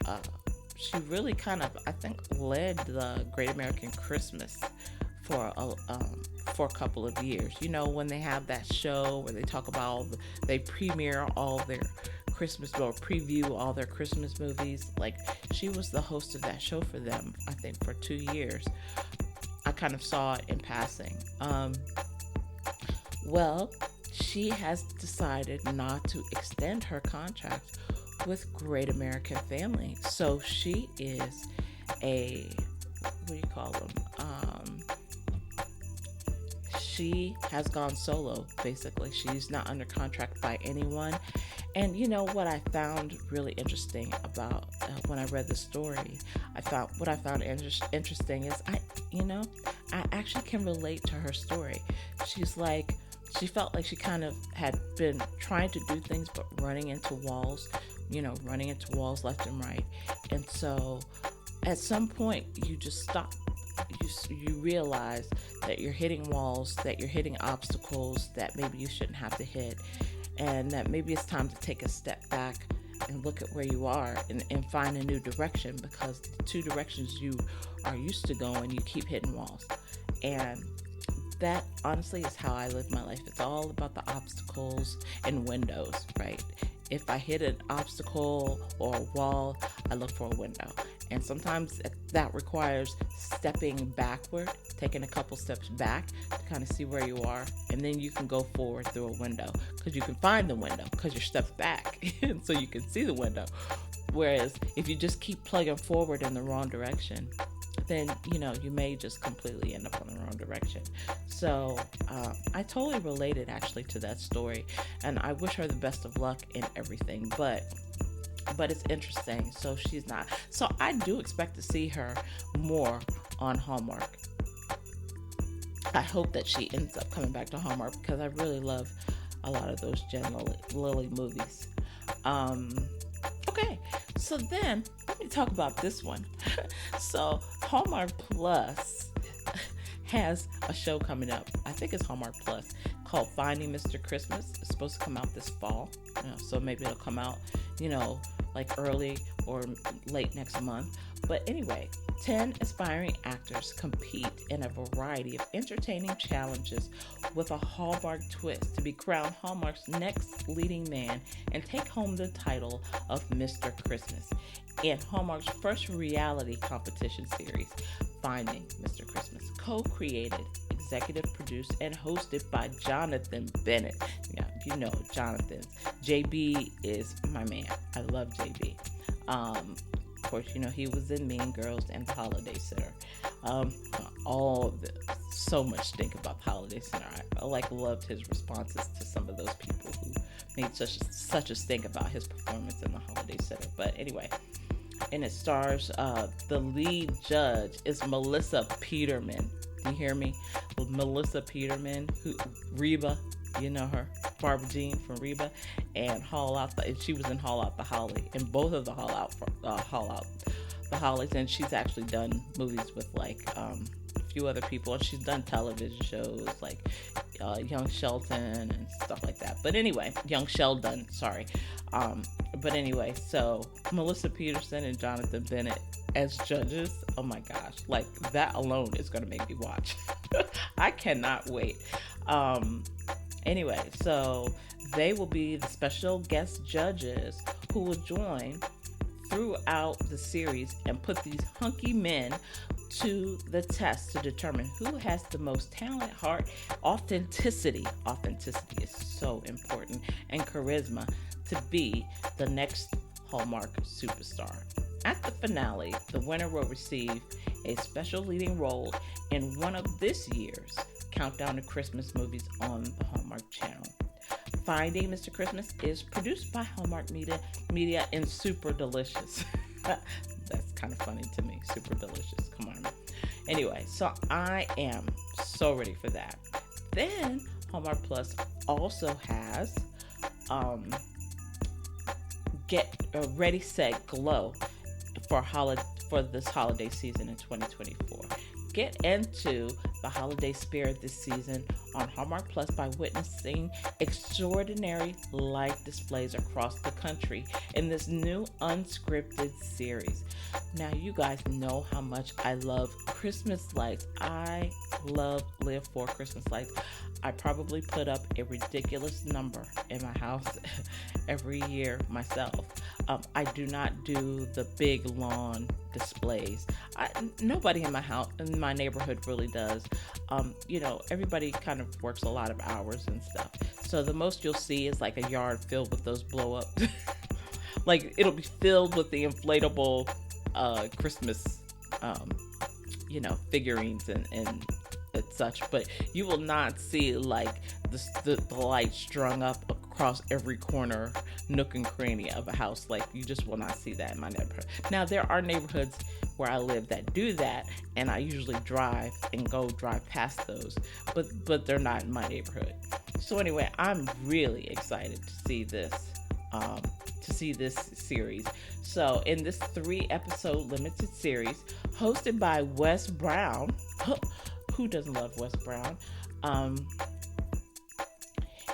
[SPEAKER 1] she really kind of, I think, led the Great American Christmas for a couple of years. When they have that show where they talk about they premiere all their Christmas, or preview all their Christmas movies. Like, she was the host of that show for them, I think, for 2 years. I kind of saw it in passing. Well, she has decided not to extend her contract with Great American Family. So she is a, what do you call them? She has gone solo, basically. She's not under contract by anyone. And you know what I found really interesting about when I read the story? What I found interesting is I actually can relate to her story. She's like, she felt like she kind of had been trying to do things but running into walls, left and right. And so at some point you just stop. You realize that you're hitting walls, that you're hitting obstacles that maybe you shouldn't have to hit, and that maybe it's time to take a step back and look at where you are and find a new direction, because the two directions you are used to going, you keep hitting walls. And that honestly is how I live my life. It's all about the obstacles and windows, right? If I hit an obstacle or a wall, I look for a window. And sometimes that requires stepping backward, taking a couple steps back to kind of see where you are. And then you can go forward through a window, because you can find the window because you're stepped back. And so you can see the window. Whereas if you just keep plugging forward in the wrong direction, then you may just completely end up on the wrong direction. So I totally related actually to that story, and I wish her the best of luck in everything. But it's interesting. So she's not. So I do expect to see her more on Hallmark. I hope that she ends up coming back to Hallmark, because I really love a lot of those Jen Lilly movies. Okay, so then let me talk about this one. So Hallmark Plus has a show coming up. I think it's Hallmark Plus, called Finding Mr. Christmas. It's supposed to come out this fall. So maybe it'll come out, like early or late next month. But anyway, 10 aspiring actors compete in a variety of entertaining challenges with a Hallmark twist to be crowned Hallmark's next leading man and take home the title of Mr. Christmas in Hallmark's first reality competition series, Finding Mr. Christmas, co-created, executive produced, and hosted by Jonathan Bennett. Yeah, Jonathan. JB is my man. I love JB. Of course, he was in Mean Girls and The Holiday Center. So much stink about The Holiday Center. I loved his responses to some of those people who made such a stink about his performance in The Holiday Center. But anyway, and it stars, the lead judge is Melissa Peterman. Do you hear me? Melissa Peterman, Reba, her, Barbara Jean from Reba, and she was in Haul Out the Holly, in both of the Haul Out the Hollies, and she's actually done movies with a few other people, and she's done television shows like Young Shelton and stuff like that. But anyway, Young Sheldon, sorry. But anyway, so Melissa Peterson and Jonathan Bennett as judges. Oh my gosh, that alone is going to make me watch. I cannot wait. Anyway, so they will be the special guest judges who will join throughout the series and put these hunky men to the test to determine who has the most talent, heart, authenticity is so important, and charisma to be the next Hallmark superstar. At the finale, the winner will receive a special leading role in one of this year's Countdown to Christmas movies on the Hallmark Channel. Finding Mr. Christmas is produced by Hallmark Media and Super Delicious. That's kind of funny to me. Super Delicious. Come on. Anyway, so I am so ready for that. Then Hallmark Plus also has Get Ready, Set, Glow for this holiday season in 2024. Get into the holiday spirit this season on Hallmark Plus by witnessing extraordinary light displays across the country in this new unscripted series. Now, you guys know how much I love Christmas lights. I live for Christmas lights. I probably put up a ridiculous number in my house every year myself. I do not do the big lawn displays. Nobody in my neighborhood really does. Everybody kind of works a lot of hours and stuff. So the most you'll see is like a yard filled with those blow up like it'll be filled with the inflatable Christmas, um, figurines and such, but you will not see like the lights strung up across every corner, nook and cranny of a house. Like, you just will not see that in my neighborhood. Now, there are neighborhoods where I live that do that, and I usually drive past those, but they're not in my neighborhood. So anyway, I'm really excited to see this series. So in this 3-episode limited series, hosted by Wes Brown, who doesn't love Wes Brown?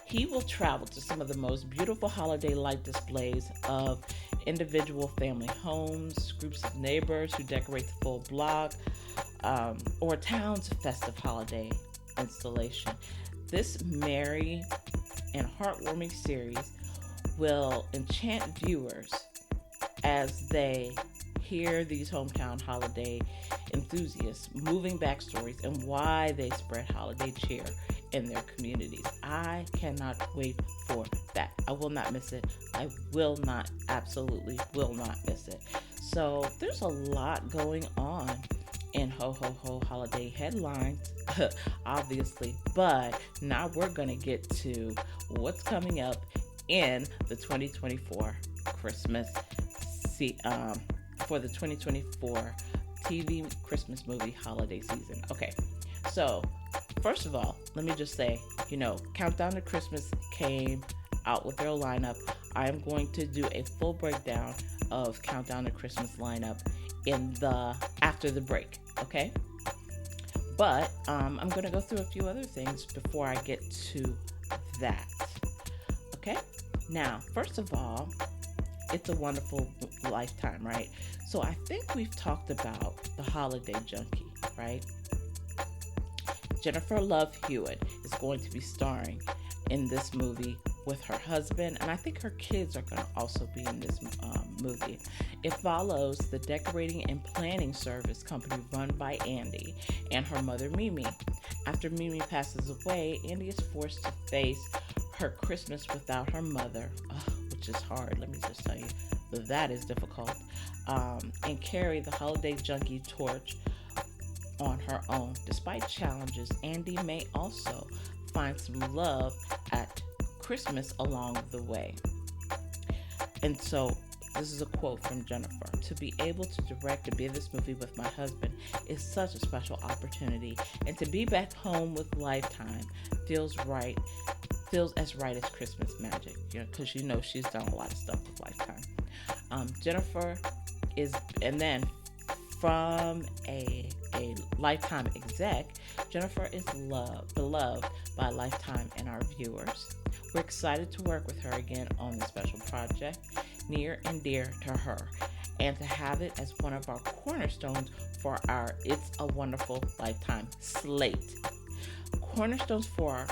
[SPEAKER 1] He will travel to some of the most beautiful holiday light displays of individual family homes, groups of neighbors who decorate the full block, or town's festive holiday installation. This merry and heartwarming series will enchant viewers as they hear these hometown holiday enthusiasts' moving backstories and why they spread holiday cheer in their communities. I cannot wait for that. I will not miss it. I will not, absolutely will not miss it. So there's a lot going on in Ho Ho Ho holiday headlines, obviously, but now we're going to get to what's coming up in the 2024 Christmas for the 2024 TV Christmas movie holiday season. Okay, so first of all, let me just say, Countdown to Christmas came out with their lineup. I am going to do a full breakdown of Countdown to Christmas lineup after the break, okay? But I'm going to go through a few other things before I get to that, okay? Now, first of all, It's a Wonderful Lifetime, right? So I think we've talked about the holiday junkie, right? Jennifer Love Hewitt is going to be starring in this movie with her husband, and I think her kids are going to also be in this movie. It follows the decorating and planning service company run by Andy and her mother Mimi. After Mimi passes away, Andy is forced to face her Christmas without her mother, which is hard, let me just tell you. That is difficult. And carry the holiday junkie torch on her own. Despite challenges, Andy may also find some love at Christmas along the way. And so this is a quote from Jennifer. To be able to direct and be in this movie with my husband is such a special opportunity, and to be back home with Lifetime feels as right as Christmas magic, because she's done a lot of stuff with Lifetime. Jennifer is, and then from a Lifetime exec, Jennifer is beloved by Lifetime and our viewers. We're excited to work with her again on this special project, near and dear to her, and to have it as one of our cornerstones for our It's a Wonderful Lifetime slate. Cornerstones for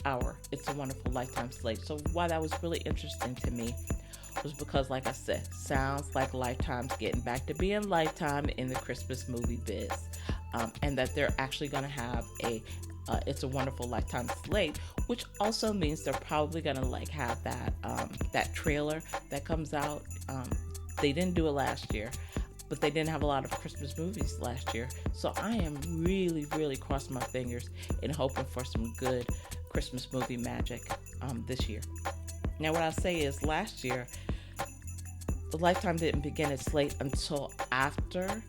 [SPEAKER 1] our It's a Wonderful Lifetime slate. So why that was really interesting to me was because, like I said, sounds like Lifetime's getting back to being Lifetime in the Christmas movie biz, and that they're actually going to have a It's a Wonderful Lifetime slate, which also means they're probably going to have that trailer that comes out. They didn't do it last year, but they didn't have a lot of Christmas movies last year. So I am really, really crossing my fingers and hoping for some good Christmas movie magic this year. Now, what I'll say is last year, the Lifetime didn't begin its slate until after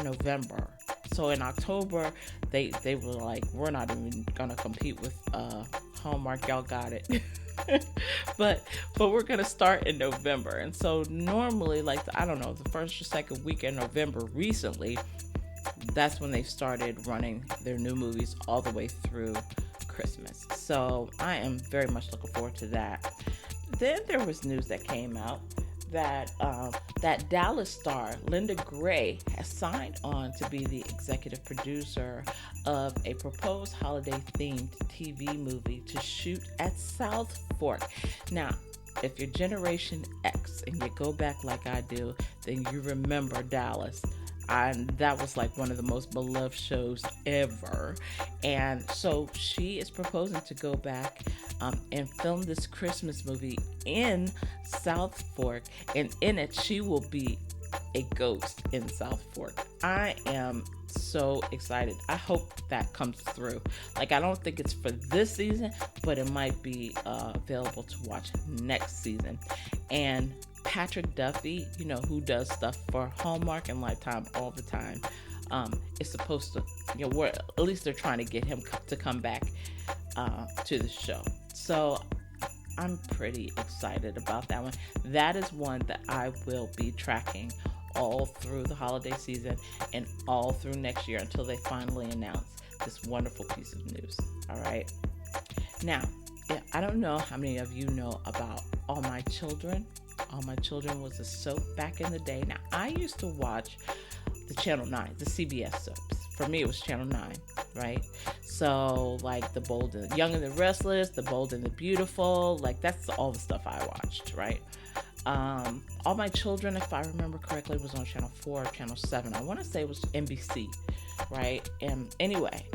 [SPEAKER 1] November. So in October, they were like, we're not even gonna compete with Hallmark, y'all got it. but we're gonna start in November. And so normally, the first or second week in November recently, that's when they started running their new movies all the way through Christmas. So I am very much looking forward to that. Then there was news that came out that Dallas star Linda Gray has signed on to be the executive producer of a proposed holiday-themed TV movie to shoot at South Fork. Now, if you're Generation X and you go back like I do, then you remember Dallas. And that was like one of the most beloved shows ever. And so she is proposing to go back and film this Christmas movie in South Fork, and in it she will be a ghost in South Fork. I am so excited. I hope that comes through. Like, I don't think it's for this season, but it might be available to watch next season. And Patrick Duffy, who does stuff for Hallmark and Lifetime all the time, is supposed to, at least they're trying to get him to come back to the show. So I'm pretty excited about that one. That is one that I will be tracking all through the holiday season and all through next year until they finally announce this wonderful piece of news. All right. Now, yeah, I don't know how many of you know about All My Children. All My Children was a soap back in the day. Now, I used to watch the Channel 9, the CBS soaps. For me, it was Channel 9, right? So, like The Bold and Young and the Restless, The Bold and the Beautiful, like that's all the stuff I watched, right? All My Children, if I remember correctly, was on Channel 4 or Channel 7. I want to say it was NBC, right? And anyway,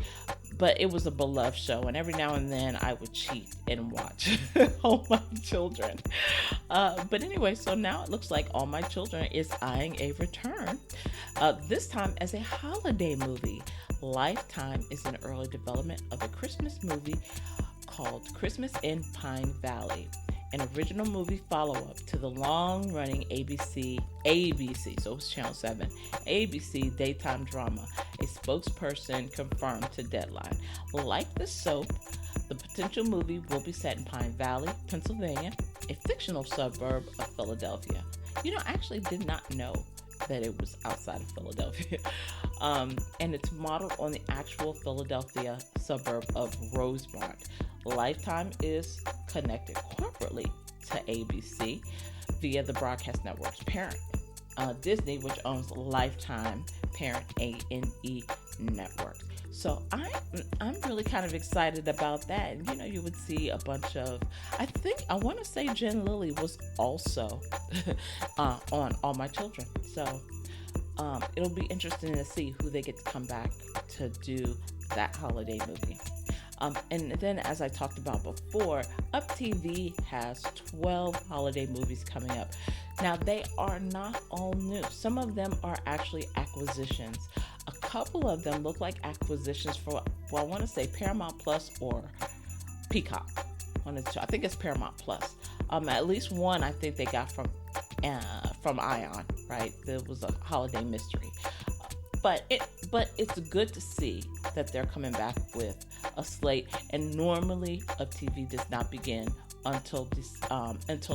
[SPEAKER 1] but it was a beloved show, and every now and then I would cheat and watch All My Children. But anyway, so now it looks like All My Children is eyeing a return, this time as a holiday movie. Lifetime is in early development of a Christmas movie called Christmas in Pine Valley, an original movie follow-up to the long-running ABC, so it was Channel 7, ABC daytime drama. A spokesperson confirmed to Deadline. Like the soap, the potential movie will be set in Pine Valley, Pennsylvania, a fictional suburb of Philadelphia. I actually did not know that it was outside of Philadelphia. And it's modeled on the actual Philadelphia suburb of Rosemont. Lifetime is connected corporately to ABC via the broadcast network's parent, Disney, which owns Lifetime parent A&E Network. So I'm really kind of excited about that. And you would see a bunch of, I want to say Jen Lilly was also on All My Children. So it'll be interesting to see who they get to come back to do that holiday movie. And then, as I talked about before, Up TV has 12 holiday movies coming up. Now, they are not all new. Some of them are actually acquisitions. A couple of them look like acquisitions for, I want to say Paramount Plus or Peacock. I think it's Paramount Plus. At least one I think they got from Ion, right? There was a holiday mystery. But it's good to see that they're coming back with a slate. And normally, Up TV does not begin until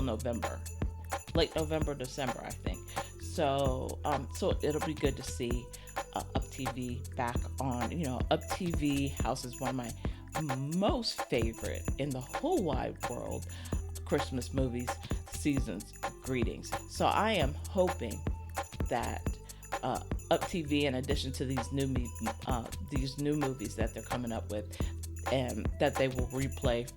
[SPEAKER 1] November, late November, December, I think. So it'll be good to see Up TV back on. Up TV houses one of my most favorite in the whole wide world Christmas movies, Season's Greetings. So I am hoping that Up TV, in addition to these new movies that they're coming up with, and that they will replay,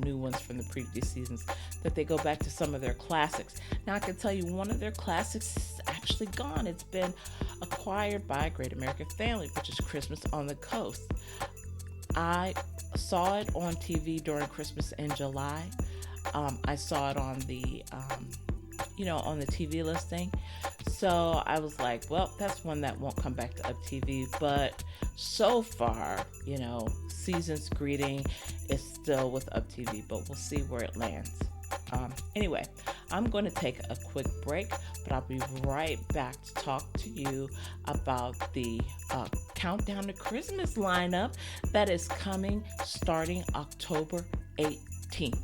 [SPEAKER 1] new ones from the previous seasons, that they go back to some of their classics. Now, I can tell you one of their classics is actually gone. It's been acquired by Great American Family, which is Christmas on the Coast. I saw it on TV during Christmas in July. I saw it on the on the TV listing. So I was like, well, that's one that won't come back to Up TV. But so far, Season's Greeting is still with Up TV, but we'll see where it lands. Anyway, I'm going to take a quick break, but I'll be right back to talk to you about the Countdown to Christmas lineup that is coming starting October 18th.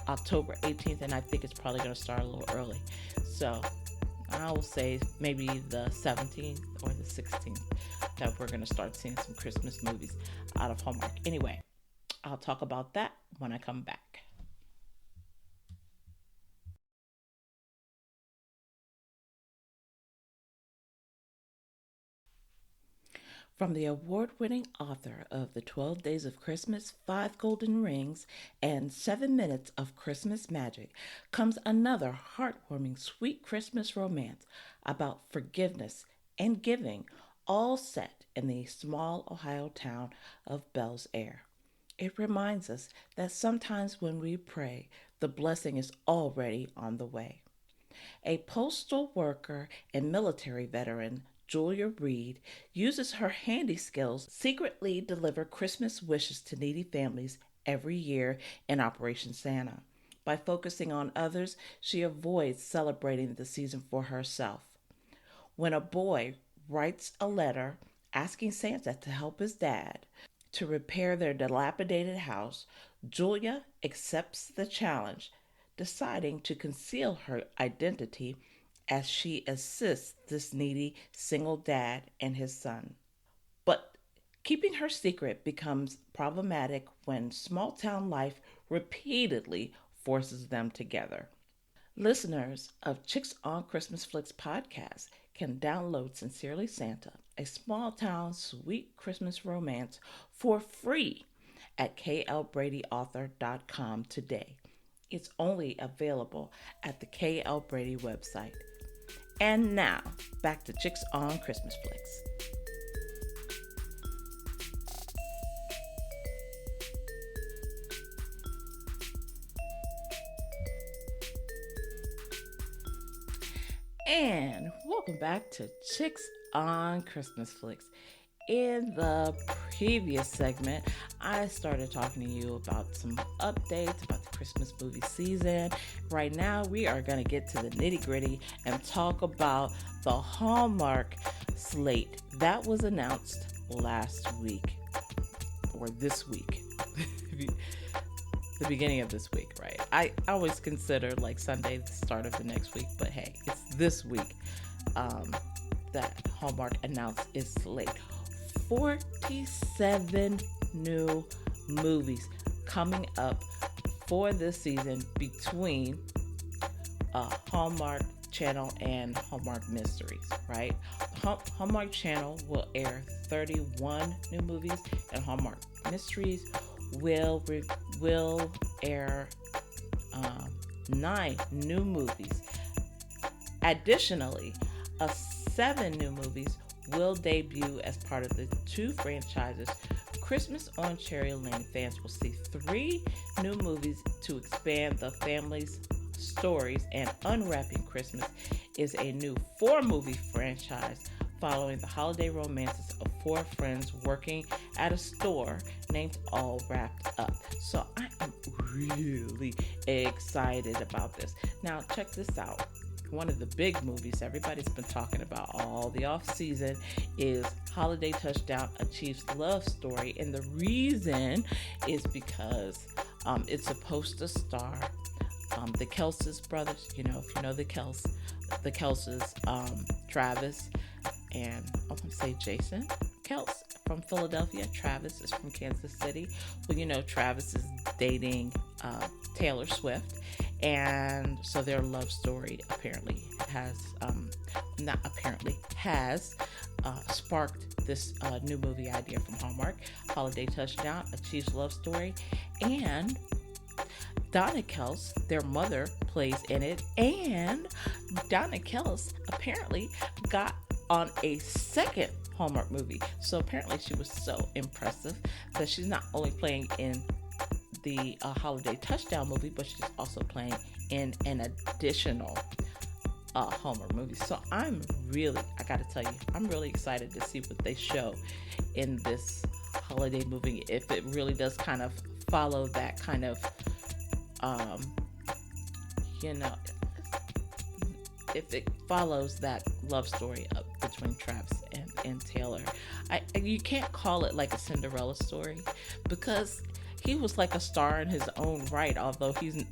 [SPEAKER 1] October 18th, and I think it's probably going to start a little early. So I will say maybe the 17th or the 16th that we're going to start seeing some Christmas movies out of Hallmark. Anyway, I'll talk about that when I come back. From the award-winning author of The 12 Days of Christmas, Five Golden Rings, and 7 Minutes of Christmas Magic comes another heartwarming, sweet Christmas romance about forgiveness and giving, all set in the small Ohio town of Bells Air. It reminds us that sometimes when we pray, the blessing is already on the way. A postal worker and military veteran, Julia Reed, uses her handy skills to secretly deliver Christmas wishes to needy families every year in Operation Santa. By focusing on others, she avoids celebrating the season for herself. When a boy writes a letter asking Santa to help his dad to repair their dilapidated house, Julia accepts the challenge, deciding to conceal her identity as she assists this needy single dad and his son. But keeping her secret becomes problematic when small town life repeatedly forces them together. Listeners of Chicks on Christmas Flicks podcast can download Sincerely Santa, a small town sweet Christmas romance for free at klbradyauthor.com today. It's only available at the KL Brady website. And now, back to Chicks on Christmas Flicks. And welcome back to Chicks on Christmas Flicks. In the previous segment, I started talking to you about some updates about the Christmas movie season. Right now, we are going to get to the nitty gritty and talk about the Hallmark slate that was announced last week, or this week. The beginning of this week, right? I always consider like Sunday the start of the next week, but hey, it's this week that Hallmark announced its slate. 47 new movies coming up for this season between Hallmark Channel and Hallmark Mysteries, right? Hallmark Channel will air 31 new movies, and Hallmark Mysteries will air 9 new movies. Additionally, 7 new movies will debut as part of the 2 franchises. Christmas on Cherry Lane fans will see 3 new movies to expand the family's stories, and Unwrapping Christmas is a new 4-movie franchise following the holiday romances of 4 friends working at a store named All Wrapped Up. So I am really excited about this. Now check this out. One of the big movies everybody's been talking about all the off season is Holiday Touchdown, A Chief's Love Story. And the reason is because it's supposed to star the Kelce's brothers. You know, if you know the Kelce's, Travis and I want to say Jason Kels from Philadelphia. Travis is from Kansas City. Well, you know, Travis is dating Taylor Swift. And so their love story apparently has sparked this new movie idea from Hallmark, Holiday Touchdown, A Chief's Love Story. And Donna Kels, their mother, plays in it. And Donna Kels apparently got on a second Hallmark movie. So apparently she was so impressive that she's not only playing in the Holiday Touchdown movie, but she's also playing in an additional Hallmark movie. So I gotta tell you, I'm really excited to see what they show in this holiday movie, if it really does kind of follow that kind of, if it follows that love story between Travis and Taylor. You can't call it like a Cinderella story, because he was like a star in his own right, although he's,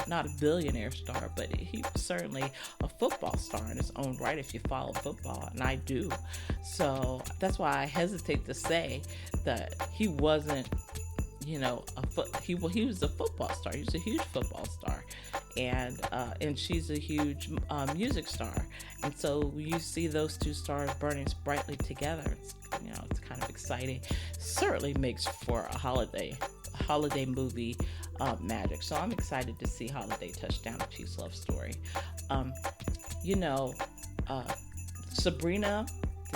[SPEAKER 1] not a billionaire star, but he was certainly a football star in his own right if you follow football, and I do. So that's why I hesitate to say that he wasn't, he was a football star. He was a huge football star, and she's a huge music star, and so you see those 2 stars burning brightly together. It's kind of exciting. Certainly makes for a holiday movie magic. So I'm excited to see Holiday Touchdown, A Chief's Love Story. Sabrina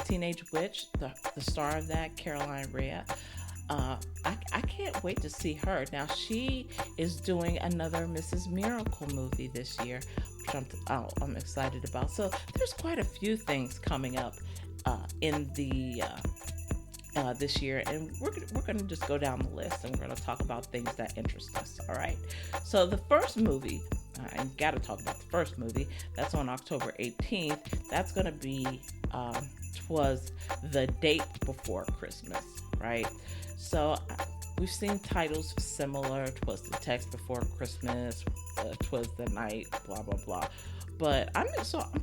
[SPEAKER 1] Teenage Witch, the star of that, Caroline Rhea. I can't wait to see her. Now, she is doing another Mrs. Miracle movie this year, which I'm excited about. So there's quite a few things coming up in the this year, and we're going to just go down the list, and we're going to talk about things that interest us. All right. So the first movie, I got to talk about the first movie. That's on October 18th. That's going to be "'Twas the Date Before Christmas," right? So we've seen titles similar. "'Twas the Text Before Christmas," "'Twas the Night," blah blah blah. But I'm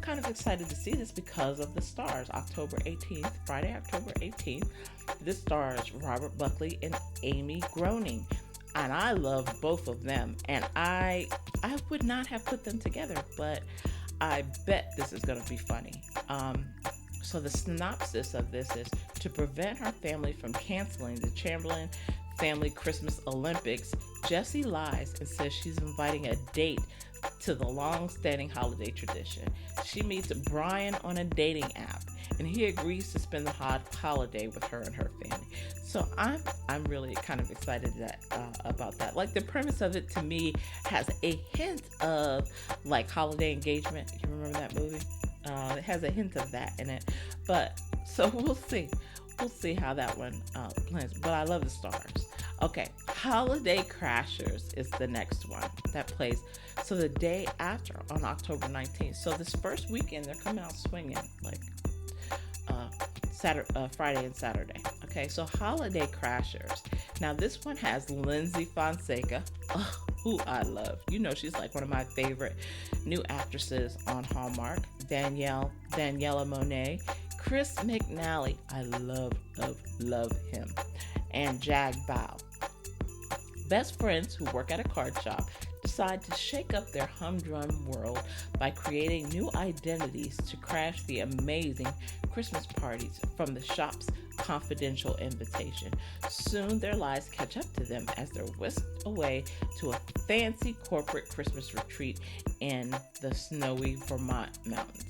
[SPEAKER 1] kind of excited to see this because of the stars. October 18th, Friday, October 18th. This stars Robert Buckley and Amy Groening. And I love both of them. And I would not have put them together, but I bet this is going to be funny. So the synopsis of this is: to prevent her family from canceling the Chamberlain family Christmas Olympics, Jessie lies and says she's inviting a date to the long-standing holiday tradition. She meets Brian on a dating app, and he agrees to spend the holiday with her and her family. So I'm really kind of excited about that. Like, the premise of it to me has a hint of like Holiday Engagement. You remember that movie? It has a hint of that in it. But so we'll see. We'll see how that one plans. But I love the stars. Okay, Holiday Crashers is the next one that plays. So the day after, on October 19th. So this first weekend, they're coming out swinging, like Friday and Saturday. Okay, so Holiday Crashers. Now this one has Lindsay Fonseca, who I love. You know, she's like one of my favorite new actresses on Hallmark. Daniela Monet, Chris McNally, I love him, and Jag Bao. Best friends who work at a card shop decide to shake up their humdrum world by creating new identities to crash the amazing Christmas parties from the shop's confidential invitation. Soon their lives catch up to them as they're whisked away to a fancy corporate Christmas retreat in the snowy Vermont mountains.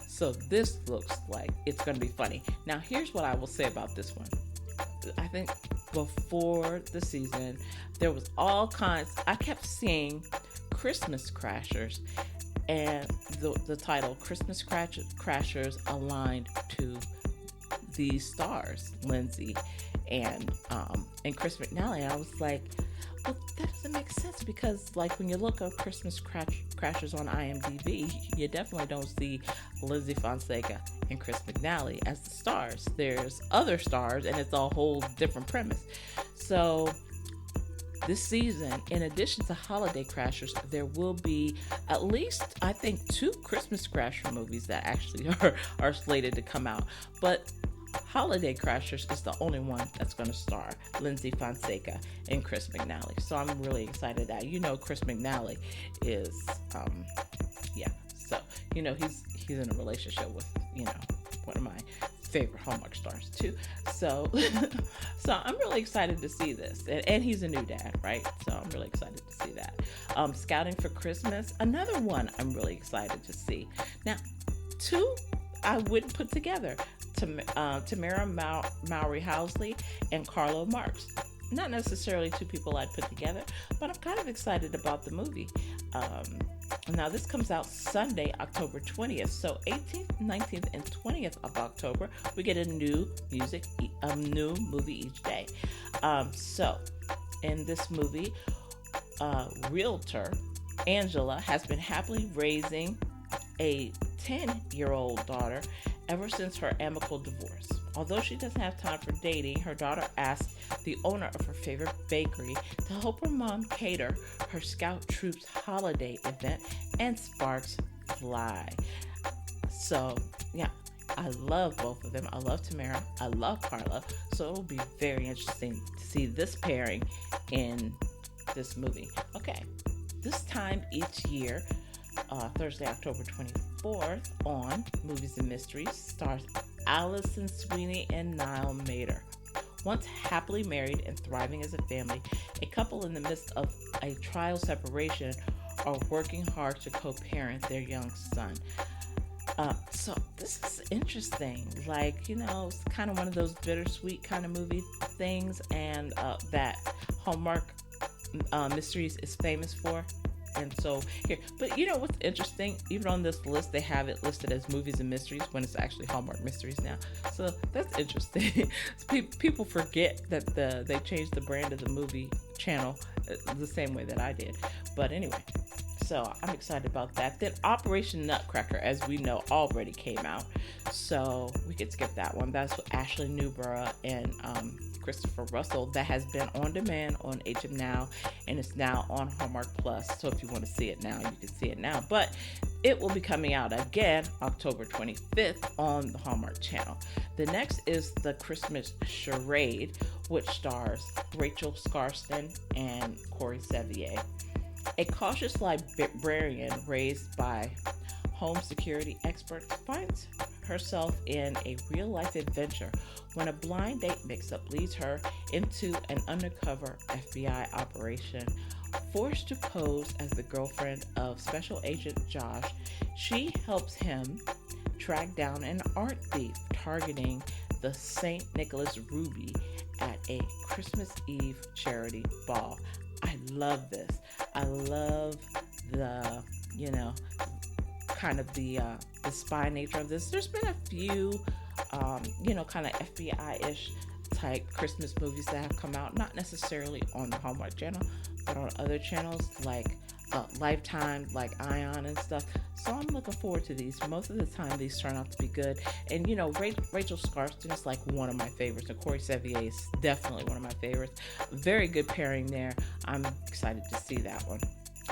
[SPEAKER 1] So this looks like it's going to be funny. Now, here's what I will say about this one. I think before the season, there was all kinds. I kept seeing Christmas Crashers, and the title Christmas Crashers aligned to these stars, Lindsay and Chris McNally. And I was like, well, that doesn't make sense, because like when you look up Christmas Crashers on IMDb, you definitely don't see Lindsay Fonseca and Chris McNally as the stars. There's other stars, and it's a whole different premise. So this season, in addition to Holiday Crashers, there will be at least, I think, 2 Christmas Crasher movies that actually are slated to come out. But Holiday Crashers is the only one that's going to star Lindsay Fonseca and Chris McNally. So I'm really excited that, Chris McNally is, so, he's in a relationship with, one of my favorite Hallmark stars too. So, so I'm really excited to see this. And he's a new dad, right? So I'm really excited to see that. Scouting for Christmas, another one I'm really excited to see. Now, 2 I wouldn't put together. Tamara Mowry Housley and Carlo Marks. Not necessarily 2 people I'd put together, but I'm kind of excited about the movie. Now this comes out Sunday, October 20th. So 18th, 19th, and 20th of October, we get a new movie each day. So in this movie, realtor Angela has been happily raising a 10-year-old daughter ever since her amicable divorce. Although she doesn't have time for dating, her daughter asks the owner of her favorite bakery to help her mom cater her Scout Troop's holiday event, and sparks fly. So, yeah, I love both of them. I love Tamara. I love Carla. So it'll be very interesting to see this pairing in this movie. Okay, this time each year, Thursday, October 24th, on Movies and Mysteries, stars Allison Sweeney and Niall Mater. Once happily married and thriving as a family, a couple in the midst of a trial separation are working hard to co-parent their young son. So this is interesting. Like, it's kind of one of those bittersweet kind of movie things, and that Hallmark Mysteries is famous for. And so here, but what's interesting? Even on this list, they have it listed as movies and mysteries when it's actually Hallmark Mysteries now. So that's interesting. People forget that they changed the brand of the movie channel the same way that I did. But anyway, so I'm excited about that. Then Operation Nutcracker, as we know, already came out, so we could skip that one. That's with Ashley Newborough and Christopher Russell. That has been on demand on HMNow, and it's now on Hallmark Plus. So if you want to see it now, you can see it now. But it will be coming out again October 25th on the Hallmark Channel. The next is the Christmas Charade, which stars Rachel Skarsten and Corey Sevier. A cautious librarian raised by home security experts finds herself in a real-life adventure when a blind date mix-up leads her into an undercover FBI operation. Forced to pose as the girlfriend of Special Agent Josh, she helps him track down an art thief targeting the St. Nicholas Ruby at a Christmas Eve charity ball. I love this. I love the, kind of the spy nature of this. There's been a few, kind of FBI-ish type Christmas movies that have come out, not necessarily on the Hallmark Channel, but on other channels like Lifetime, like Ion and stuff. So I'm looking forward to these. Most of the time, these turn out to be good. And Rachel Skarsten is like one of my favorites, and Corey Sevier is definitely one of my favorites. Very good pairing there. I'm excited to see that one.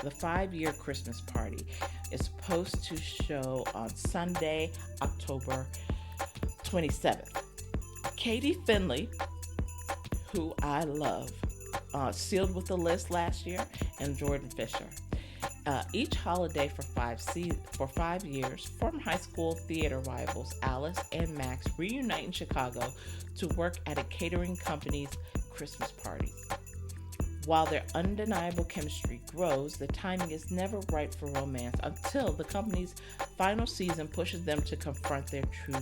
[SPEAKER 1] The 5-Year Christmas Party is supposed to show on Sunday, October 27th. Katie Finley, who I love, sealed with the list last year, and Jordan Fisher. Each holiday for 5 years, former high school theater rivals Alice and Max reunite in Chicago to work at a catering company's Christmas parties. While their undeniable chemistry grows, the timing is never right for romance until the company's final season pushes them to confront their true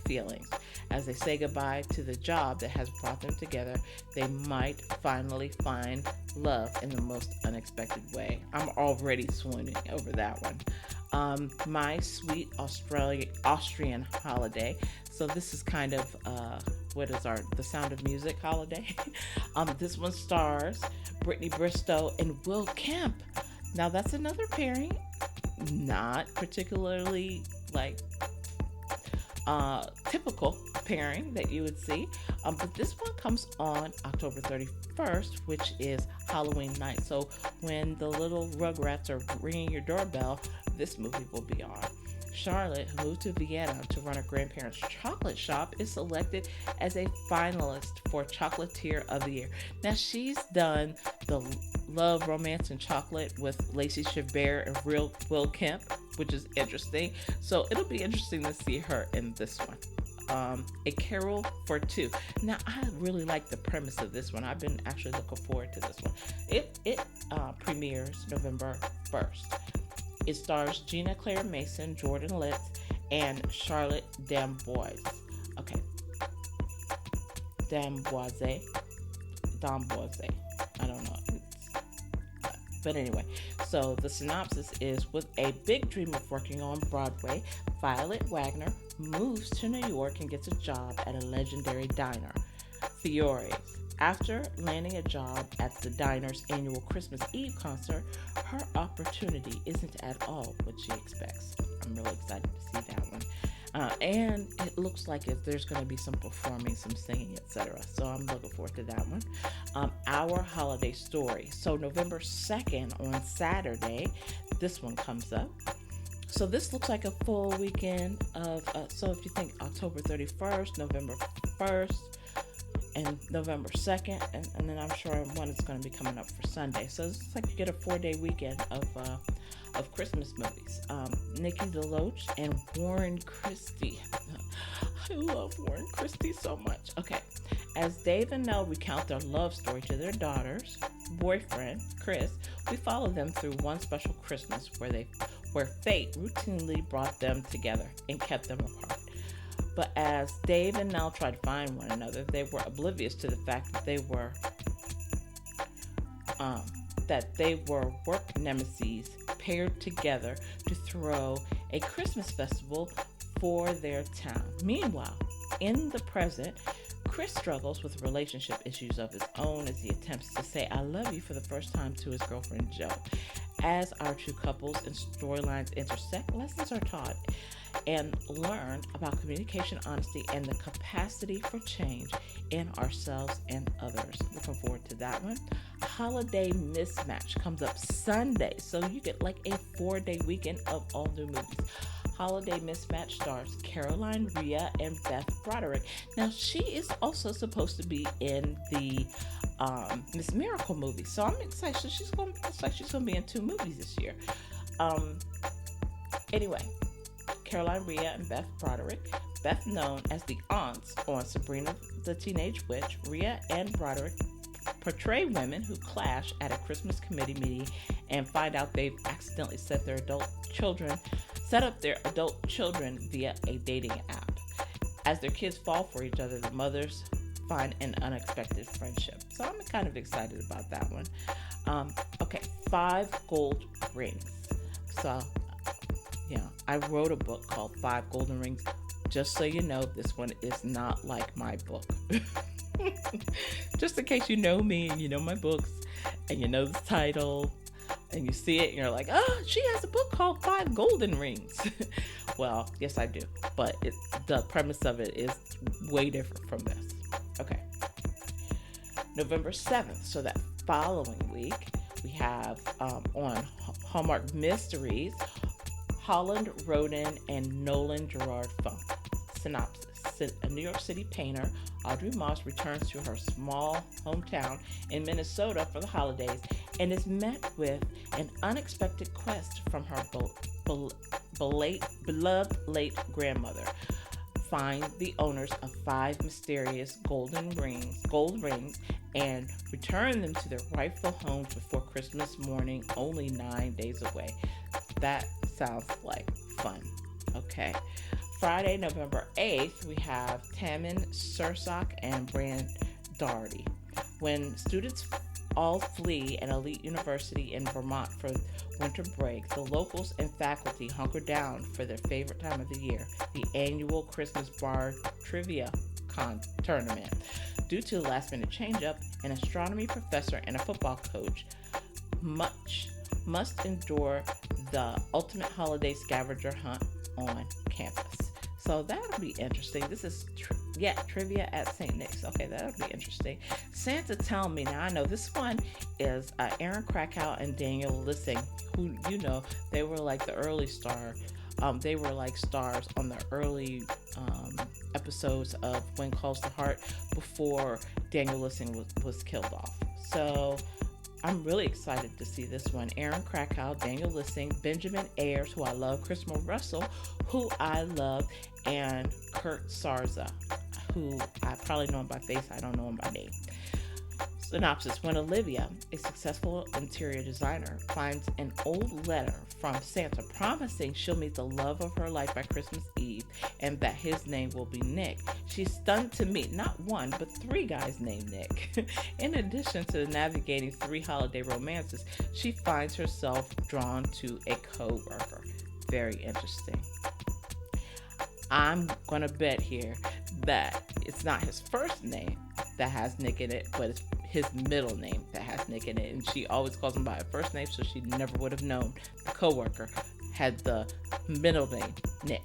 [SPEAKER 1] feelings. As they say goodbye to the job that has brought them together, they might finally find love in the most unexpected way. I'm already swooning over that one. My Sweet Austrian Holiday. So this is kind of the Sound of Music holiday. This one stars Brittany Bristow and Will Kemp. Now that's another pairing, not particularly typical pairing that you would see, but this one comes on October 31st, which is Halloween night. So when the little Rugrats are ringing your doorbell, this movie will be on. Charlotte, who moved to Vienna to run her grandparents' chocolate shop, is selected as a finalist for Chocolatier of the Year. Now, she's done the Love, Romance, and Chocolate with Lacey Chabert and Will Kemp, which is interesting. So it'll be interesting to see her in this one. A Carol for Two. Now, I really like the premise of this one. I've been actually looking forward to this one. It premieres November 1st. It stars Gina Claire Mason, Jordan Litz, and Charlotte Damboise. Okay. Damboise. I don't know. But anyway, so the synopsis is: with a big dream of working on Broadway, Violet Wagner moves to New York and gets a job at a legendary diner, Fiore's. After landing a job at the diner's annual Christmas Eve concert, her opportunity isn't at all what she expects. I'm really excited to see that one. And it looks like there's going to be some performing, some singing, etc. So I'm looking forward to that one. Our Holiday Story. So November 2nd on Saturday, this one comes up. So this looks like a full weekend of, so if you think October 31st, November 1st, and November 2nd, and then I'm sure one is going to be coming up for Sunday. So it's like you get a 4-day weekend of Christmas movies. Nikki DeLoach and Warren Christie. I love Warren Christie so much. Okay. As Dave and Nell recount their love story to their daughter's boyfriend, Chris, we follow them through one special Christmas where they where fate routinely brought them together and kept them apart. But as Dave and Nell tried to find one another, they were oblivious to the fact that they were work nemesis paired together to throw a Christmas festival for their town. Meanwhile, in the present, Chris struggles with relationship issues of his own as he attempts to say "I love you" for the first time to his girlfriend Joe. As our two couples and storylines intersect, lessons are taught and learned about communication, honesty, and the capacity for change in ourselves and others. Looking forward to that one. Holiday Mismatch comes up Sunday, so you get like a 4-day weekend of all new movies. Holiday Mismatch stars Caroline Rhea and Beth Broderick. Now, she is also supposed to be in the Miss Miracle movie, so I'm excited. So she's going to be in 2 movies this year. Anyway, Caroline Rhea and Beth Broderick. Beth, known as the aunts on Sabrina the Teenage Witch, Rhea and Broderick portray women who clash at a Christmas committee meeting and find out they've accidentally set up their adult children via a dating app. As their kids fall for each other, the mothers find an unexpected friendship. So I'm kind of excited about that one. Okay, 5 Gold Rings. So, I wrote a book called 5 Golden Rings. Just so you know, this one is not like my book. Just in case you know me and you know my books and you know the title and you see it and you're like, oh, she has a book called 5 Golden Rings. Well, yes, I do. But the premise of it is way different from this. Okay. November 7th. So that following week, we have on Hallmark Mysteries, Holland Roden and Nolan Gerard Funk. Synopsis. A New York City painter, Audrey Moss, returns to her small hometown in Minnesota for the holidays and is met with an unexpected quest from her beloved late grandmother. Find the owners of 5 mysterious gold rings, and return them to their rightful homes before Christmas morning, only 9 days away. That sounds like fun. Okay. Friday, November 8th, we have Tammin Sursok and Brand Doherty. When students all flee an elite university in Vermont for winter break, the locals and faculty hunker down for their favorite time of the year, the annual Christmas bar trivia tournament. Due to a last-minute change-up, an astronomy professor and a football coach must endure the ultimate holiday scavenger hunt on campus. So that'll be interesting. This is trivia at St. Nick's. Okay, that'll be interesting. Santa Tell Me. Now I know this one is Aaron Krakow and Daniel Lissing, who they were like the early star. They were like stars on the early episodes of When Calls the Heart before Daniel Lissing was killed off. So I'm really excited to see this one. Aaron Krakow, Daniel Lissing, Benjamin Ayers, who I love, Christopher Russell, who I love, and Kurt Sarza, who I probably know him by face. I don't know him by name. Synopsis. When Olivia, a successful interior designer, finds an old letter from Santa promising she'll meet the love of her life by Christmas Eve and that his name will be Nick, she's stunned to meet not one, but 3 guys named Nick. In addition to navigating 3 holiday romances, she finds herself drawn to a co-worker. Very interesting. I'm going to bet here that it's not his first name that has Nick in it, but it's his middle name that has Nick in it. And she always calls him by a first name, so she never would have known the coworker had the middle name Nick.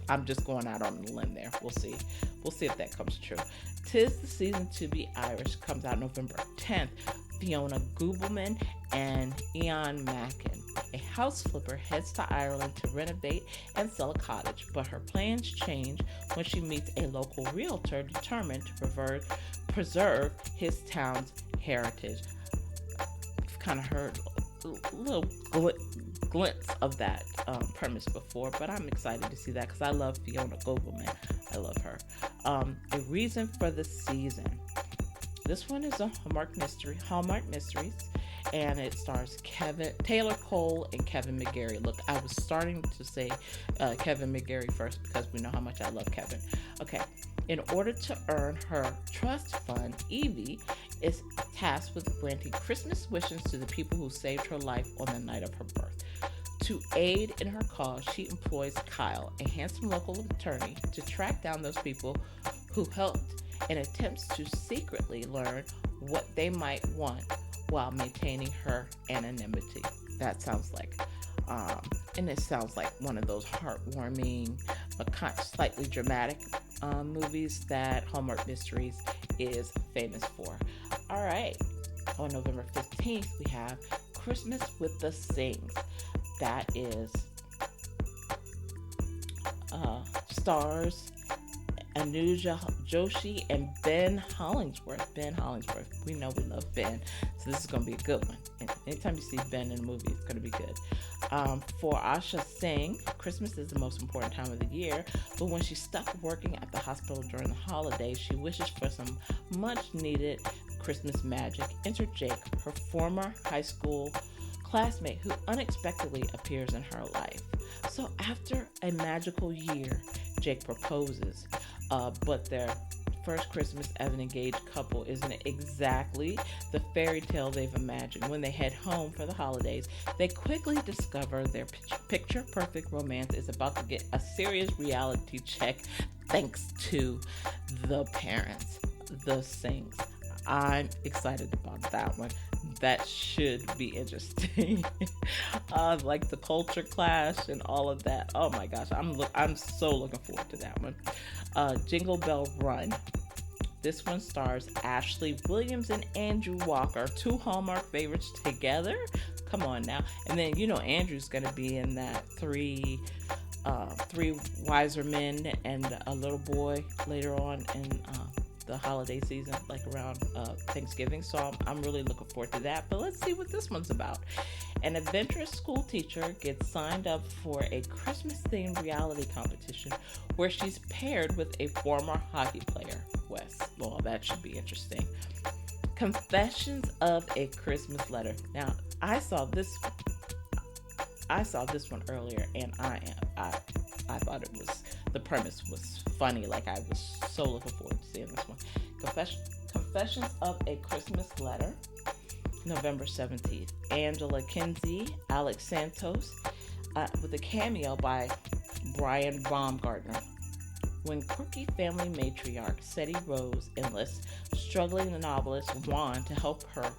[SPEAKER 1] I'm just going out on a limb there. We'll see. We'll see if that comes true. 'Tis the Season to Be Irish comes out November 10th. Fiona Gubelman and Ian Mackin. A house flipper heads to Ireland to renovate and sell a cottage, but her plans change when she meets a local realtor determined to preserve his town's heritage. I've kind of heard a little glimpse of that premise before, but I'm excited to see that because I love Fiona Gubelman. I love her. A Reason for the Season. This one is a Hallmark Mysteries, and it stars Taylor Cole and Kevin McGarry. Look, I was starting to say Kevin McGarry first because we know how much I love Kevin. Okay, in order to earn her trust fund, Evie is tasked with granting Christmas wishes to the people who saved her life on the night of her birth. To aid in her cause, she employs Kyle, a handsome local attorney, to track down those people who helped and attempts to secretly learn what they might want while maintaining her anonymity. That sounds like, and it sounds like one of those heartwarming but slightly dramatic movies that Hallmark Mysteries is famous for. All right, on November 15th, we have Christmas with the Sings. That is stars Anuja Joshi and Ben Hollingsworth. We know we love Ben, so this is going to be a good one. And anytime you see Ben in a movie, it's going to be good. For Asha Singh, Christmas is the most important time of the year, but when she's stuck working at the hospital during the holidays, she wishes for some much-needed Christmas magic. Enter Jake, her former high school classmate who unexpectedly appears in her life. So after a magical year, Jake proposes, but their first Christmas as an engaged couple isn't exactly the fairy tale they've imagined. When they head home for the holidays, they quickly discover their picture-perfect romance is about to get a serious reality check thanks to the parents, the Sings. I'm excited about that one. That should be interesting. Like the culture clash and all of that. Oh my gosh, I'm so looking forward to that one. Jingle Bell Run. This one stars Ashley Williams and Andrew Walker, two Hallmark favorites together. Come on now. And then Andrew's gonna be in that three wiser men and a little boy later on in the holiday season, like around Thanksgiving. So I'm really looking forward to that. But let's see what this one's about. An adventurous school teacher gets signed up for a Christmas-themed reality competition where she's paired with a former hockey player, Wes. Well, that should be interesting. Confessions of a Christmas Letter. Now, I saw this one earlier, and I thought the premise was funny. Like, I was so looking forward to seeing this one. Confessions of a Christmas Letter, November 17th. Angela Kinsey, Alex Santos, with a cameo by Brian Baumgartner. When quirky family matriarch Seti Rose enlists struggling novelist Juan to help her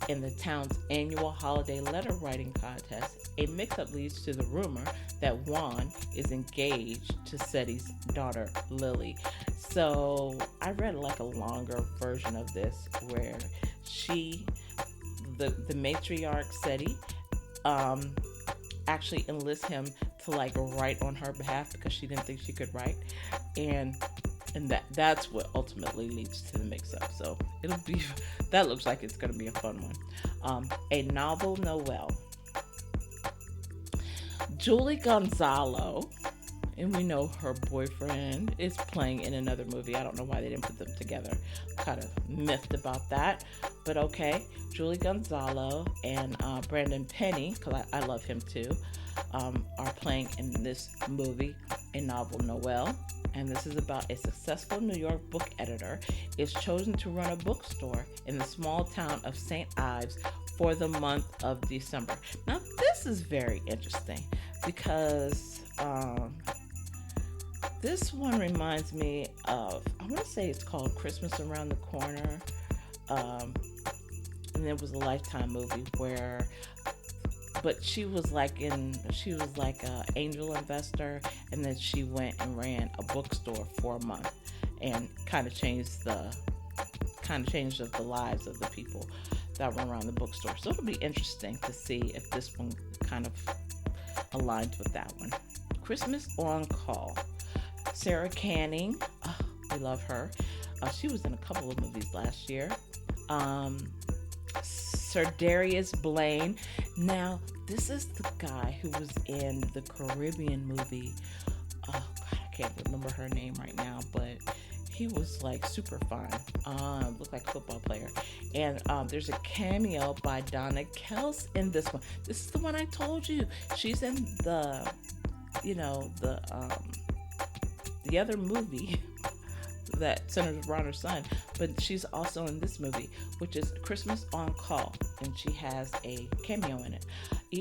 [SPEAKER 1] in the town's annual holiday letter writing contest, a mix-up leads to the rumor that Juan is engaged to Seti's daughter, Lily. So I read like a longer version of this where the matriarch Seti, actually enlists him to like write on her behalf because she didn't think she could write, and that's what ultimately leads to the mix-up. So that looks like it's going to be a fun one. A novel Noel. Julie Gonzalo, and we know her boyfriend is playing in another movie. I don't know why they didn't put them together. Kind of miffed about that, but okay. Julie Gonzalo and Brandon Penny, because I love him too, are playing in this movie, A Novel Noel. And this is about a successful New York book editor is chosen to run a bookstore in the small town of St. Ives for the month of December. Now, this is very interesting because this one reminds me of, I want to say it's called Christmas Around the Corner. And it was a Lifetime movie but she was like an angel investor, and then she went and ran a bookstore for a month and kind of changed the lives of the people that were around the bookstore. So it'll be interesting to see if this one kind of aligns with that one. Christmas on Call. Sarah Canning, we love her. She was in a couple of movies last year. Sir Darius Blaine. Now, this is the guy who was in the Caribbean movie. Oh, God, I can't remember her name right now, but He was like super fun. Looked like a football player. And there's a cameo by Donna Kels in this one. This is the one I told you. She's in the other movie that centers around her son, but she's also in this movie, which is Christmas on Call, and she has a cameo in it.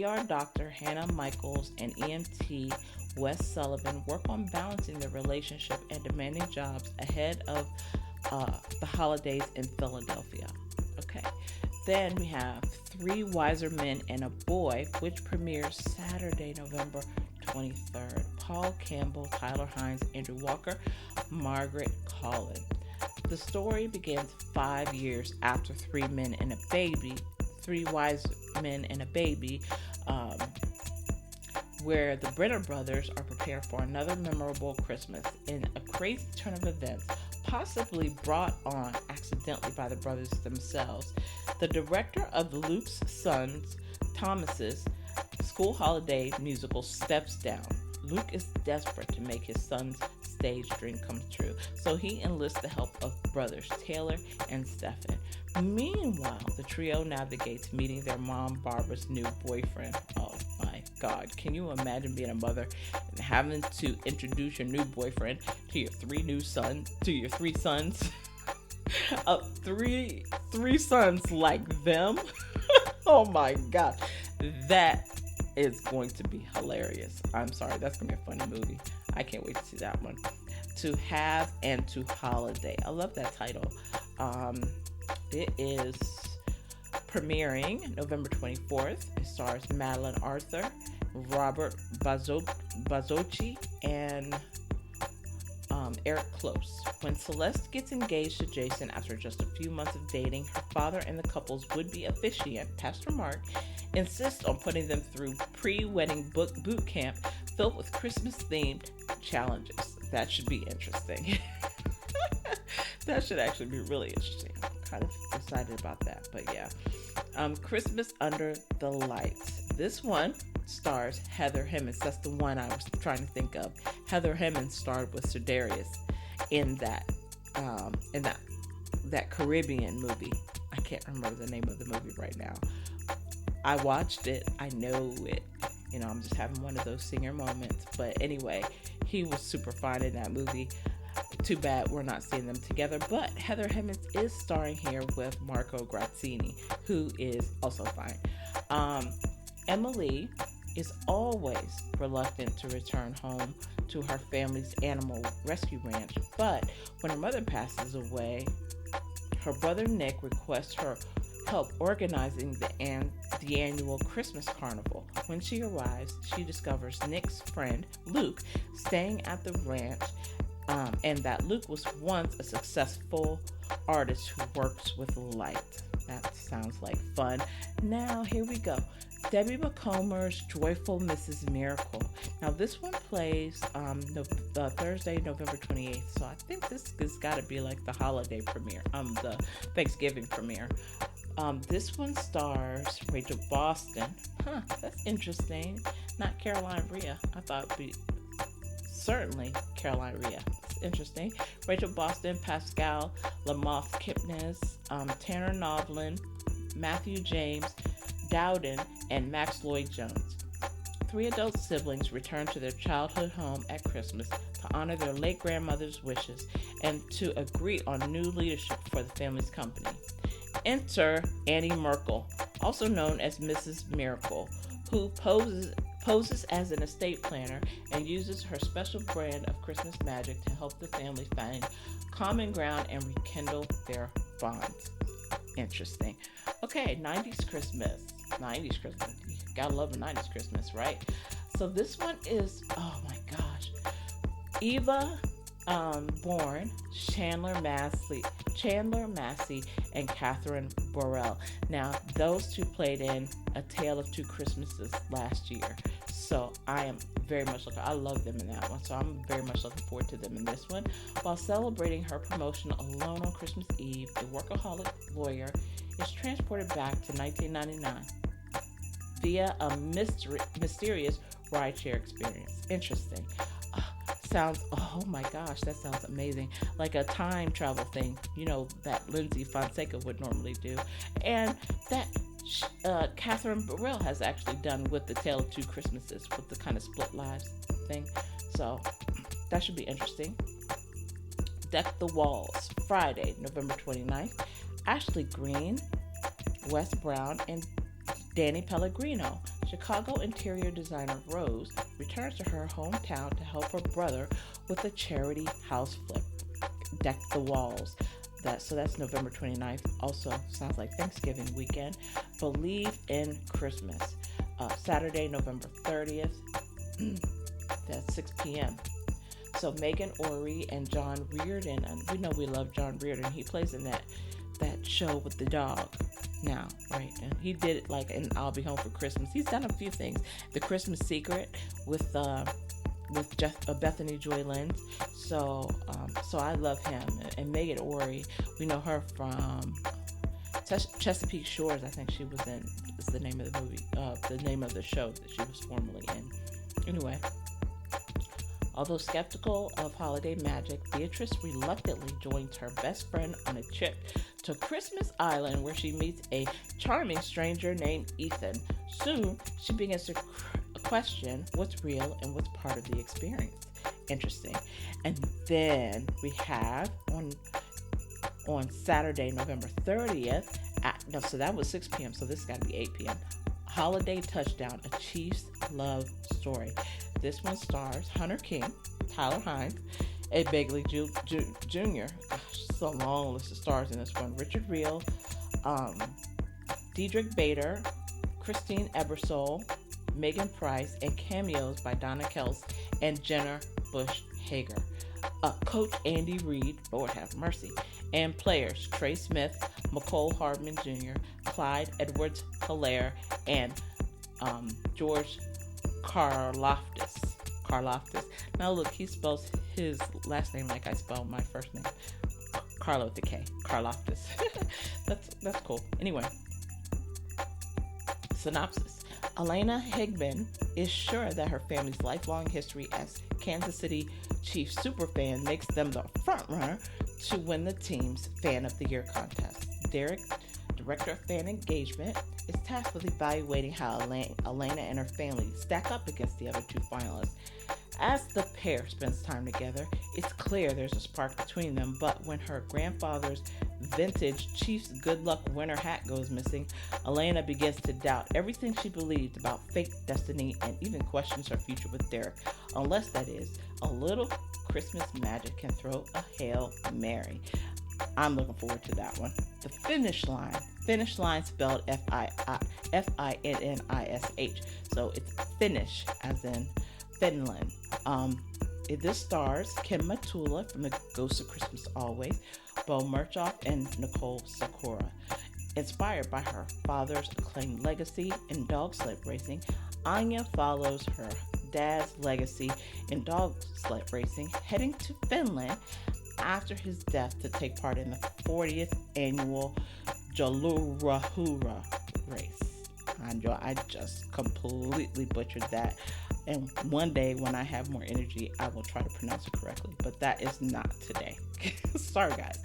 [SPEAKER 1] ER doctor Hannah Michaels and EMT Wes Sullivan work on balancing their relationship and demanding jobs ahead of the holidays in Philadelphia. Okay, then we have Three Wiser Men and a Boy, which premieres Saturday, November 23rd. Paul Campbell, Tyler Hines, Andrew Walker, Margaret Collin. The story begins 5 years after Three Wise Men and a Baby, where the Brenner brothers are prepared for another memorable Christmas in a crazy turn of events, possibly brought on accidentally by the brothers themselves. The director of Luke's Sons, Thomas's school holiday musical steps down. Luke is desperate to make his son's stage dream come true, so he enlists the help of brothers Taylor and Stephen. Meanwhile, the trio navigates meeting their mom Barbara's new boyfriend. Oh my God, can you imagine being a mother and having to introduce your new boyfriend to your three sons? three sons like them? Oh my God, that is going to be hilarious. I'm sorry, that's gonna be a funny movie. I can't wait to see that one. To Have and to Holiday. I love that title. It is premiering November 24th. It stars Madeline Arthur, Robert Bazocchi, and Eric Close. When Celeste gets engaged to Jason after just a few months of dating, her father and the couple's would-be officiant, Pastor Mark, insists on putting them through pre-wedding boot camp filled with Christmas-themed challenges. That should be interesting. That should actually be really interesting. I'm kind of excited about that, but yeah. Christmas Under the Lights. This one stars Heather Hemmings. That's the one I was trying to think of. Heather Hemmings starred with Sidarius in that Caribbean movie. I can't remember the name of the movie right now. I watched it. I know it. You know, I'm just having one of those singer moments. But anyway, he was super fine in that movie. Too bad we're not seeing them together. But Heather Hemmings is starring here with Marco Grazzini, who is also fine. Emily is always reluctant to return home to her family's animal rescue ranch. But when her mother passes away, her brother Nick requests her help organizing the annual Christmas carnival. When she arrives, she discovers Nick's friend Luke staying at the ranch, and that Luke was once a successful artist who works with light. That sounds like fun. Now here we go. Debbie McComber's Joyful Mrs. Miracle. Now this one plays Thursday, November 28th. So I think this has got to be like the holiday premiere, the Thanksgiving premiere. This one stars Rachel Boston. That's interesting. Not Caroline Rhea. I thought it'd be certainly Caroline Rhea. It's interesting. Rachel Boston, Pascal Lamoth Kipnis, Tanner Novlin, Matthew James Dowden, and Max Lloyd Jones. 3 adult siblings return to their childhood home at Christmas to honor their late grandmother's wishes and to agree on new leadership for the family's company. Enter Annie Merkel, also known as Mrs. Miracle, who poses as an estate planner and uses her special brand of Christmas magic to help the family find common ground and rekindle their bonds. Interesting. Okay, 90s Christmas. 90s Christmas. You gotta love a 90s Christmas, right? So this one is, oh my gosh. Eva Bourne, Chandler Massey, and Catherine Burrell. Now, those two played in A Tale of Two Christmases last year. So I am very much I love them in that one. So I'm very much looking forward to them in this one. While celebrating her promotion alone on Christmas Eve, a workaholic lawyer is transported back to 1999 via a mysterious rideshare experience. Interesting. sounds, oh my gosh, that sounds amazing. Like a time travel thing, that Lindsay Fonseca would normally do. And that Catherine Burrell has actually done with the Tale of Two Christmases, with the kind of split lives thing. So that should be interesting. Deck the Walls, Friday, November 29th. Ashley Green, Wes Brown, and Danny Pellegrino. Chicago interior designer Rose returns to her hometown to help her brother with a charity house flip. Deck the Walls. That's November 29th. Also sounds like Thanksgiving weekend. Believe in Christmas. Saturday, November 30th. That's 6 p.m. So Megan Ory and John Reardon, and we know we love John Reardon. He plays in that show with the dog now, right? And he did it like in I'll Be Home for Christmas. He's done a few things. The Christmas Secret with Bethany Joy Lenz. So I love him. And Megan Ory, we know her from Chesapeake Shores. I think she was in. Is the name of the movie, the name of the show that she was formerly in. Anyway. Although skeptical of holiday magic, Beatrice reluctantly joins her best friend on a trip to Christmas Island where she meets a charming stranger named Ethan. Soon, she begins to question what's real and what's part of the experience. Interesting. And then we have on Saturday, November 30th, so that was 6 p.m., so this has got to be 8 p.m., Holiday Touchdown, a Chiefs love story. This one stars Hunter King, Tyler Hines, Ed Begley Jr. Gosh, it's a long list of stars in this one. Richard Reel, Diedrich Bader, Christine Ebersole, Megan Price, and cameos by Donna Kells and Jenna Bush Hager. Coach Andy Reid, Lord have mercy, and players Trey Smith, McCole Hardman Jr., Clyde Edwards-Helaire, and George Karlaftis. Now look, he spells his last name like I spell my first name, Carlo with a K. Karlaftis. That's cool. Anyway, synopsis. Elena Higman is sure that her family's lifelong history as Kansas City Chiefs superfan makes them the frontrunner to win the team's Fan of the Year contest. Derek, director of fan engagement, is tasked with evaluating how Elena and her family stack up against the other two finalists. As the pair spends time together, it's clear there's a spark between them, but when her grandfather's vintage Chiefs good luck winter hat goes missing, Elena begins to doubt everything she believed about fake destiny and even questions her future with Derek, unless that is, a little Christmas magic can throw a Hail Mary. I'm looking forward to that one. The Finish Line spelled F-I-N-N-I-S-H, so it's Finish as in Finland. This stars Kim Matula from The Ghost of Christmas Always, Bo Murchoff, and Nicole Sakura. Inspired by her father's acclaimed legacy in dog sled racing, Anya follows her dad's legacy in dog sled racing, heading to Finland after his death to take part in the 40th annual Jalurahura race. I just completely butchered that. And one day when I have more energy, I will try to pronounce it correctly. But that is not today. Sorry, guys.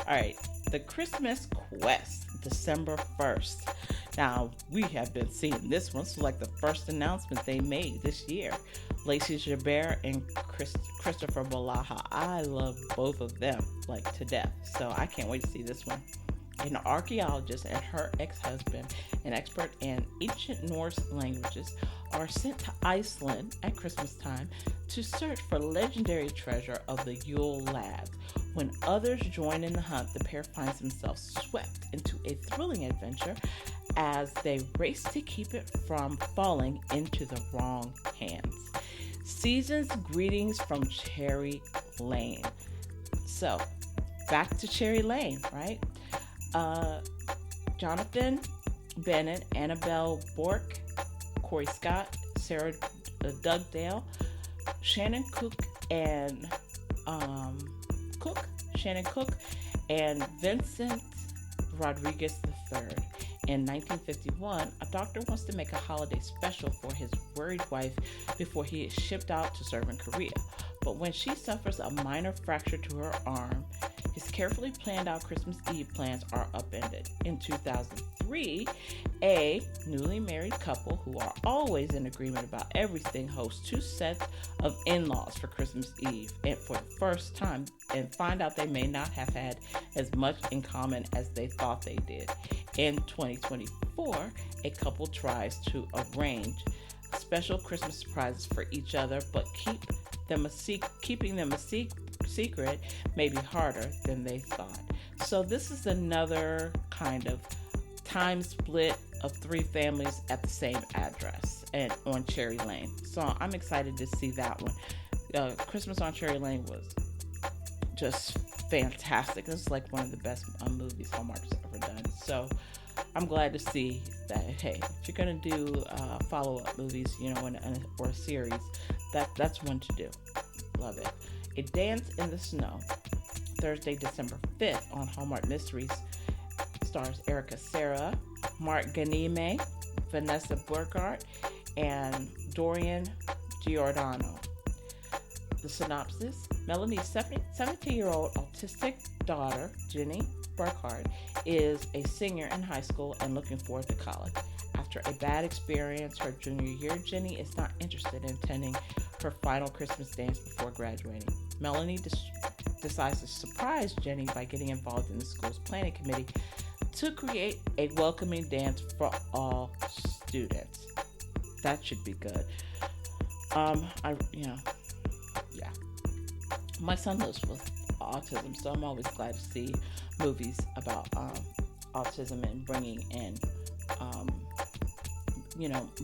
[SPEAKER 1] All right. The Christmas Quest, December 1st. Now, we have been seeing this one. So like the first announcement they made this year. Lacey Chabert and Christopher Bolaha. I love both of them like to death. So I can't wait to see this one. An archaeologist and her ex-husband, an expert in ancient Norse languages, are sent to Iceland at Christmas time to search for legendary treasure of the Yule Lads. When others join in the hunt, the pair finds themselves swept into a thrilling adventure as they race to keep it from falling into the wrong hands. Season's greetings from Cherry Lane. So, back to Cherry Lane, right? Jonathan Bennett, Annabelle Bork, Corey Scott, Sarah Dugdale, Shannon Cook, and Vincent Rodriguez III. In 1951, a doctor wants to make a holiday special for his worried wife before he is shipped out to serve in Korea. But when she suffers a minor fracture to her arm, his carefully planned out Christmas Eve plans are upended. In 2003, a newly married couple who are always in agreement about everything hosts two sets of in-laws for Christmas Eve and for the first time and find out they may not have had as much in common as they thought they did. In 2024, a couple tries to arrange special Christmas surprises for each other, but keeping them a secret may be harder than they thought. So this is another kind of time split of three families at the same address and on Cherry Lane. So I'm excited to see that one. Christmas on Cherry Lane was just fantastic. This is like one of the best movies Hallmark's ever done. So I'm glad to see that, hey, if you're going to do follow-up movies, or a series, that's one to do. Love it. A Dance in the Snow, Thursday, December 5th on Hallmark Mysteries, stars Erica Serra, Mark Ganime, Vanessa Burkhart, and Dorian Giordano. The synopsis: Melanie's 17-year-old autistic daughter, Jenny Burkhart, is a senior in high school and looking forward to college. After a bad experience her junior year, Jenny is not interested in attending her final Christmas dance before graduating. Melanie decides to surprise Jenny by getting involved in the school's planning committee to create a welcoming dance for all students. That should be good. My son lives with autism, so I'm always glad to see movies about autism and bringing in,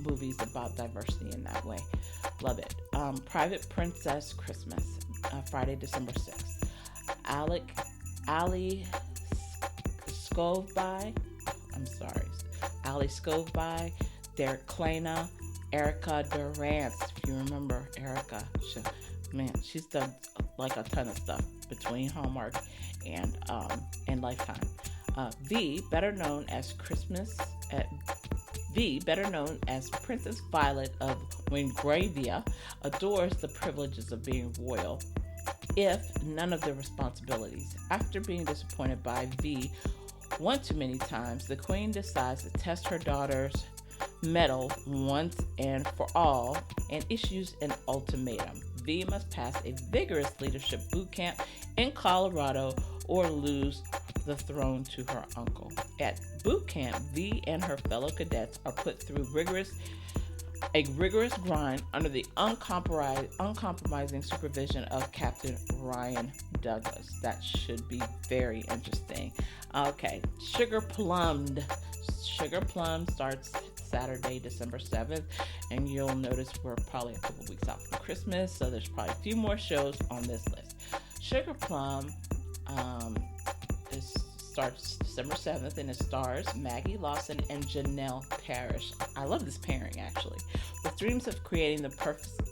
[SPEAKER 1] movies about diversity in that way. Love it. Private Princess Christmas, Friday, December 6th. Ali Scoveby, Derek Klena, Erica Durant. If you remember Erica, she's done like a ton of stuff between Hallmark and Lifetime. Better known as Princess Violet of Wingravia, adores the privileges of being royal, if none of the responsibilities. After being disappointed by V one too many times, the Queen decides to test her daughter's mettle once and for all and issues an ultimatum. V must pass a vigorous leadership boot camp in Colorado or lose the throne to her uncle. At boot camp, V and her fellow cadets are put through a rigorous grind under the uncompromising supervision of Captain Ryan Douglas. That should be very interesting. Okay, Sugar Plum starts Saturday, December 7th, and you'll notice we're probably a couple weeks out from Christmas, so there's probably a few more shows on this list. Sugar Plum starts December 7th, and it stars Maggie Lawson and Janelle Parrish. I love this pairing, actually. With dreams of creating the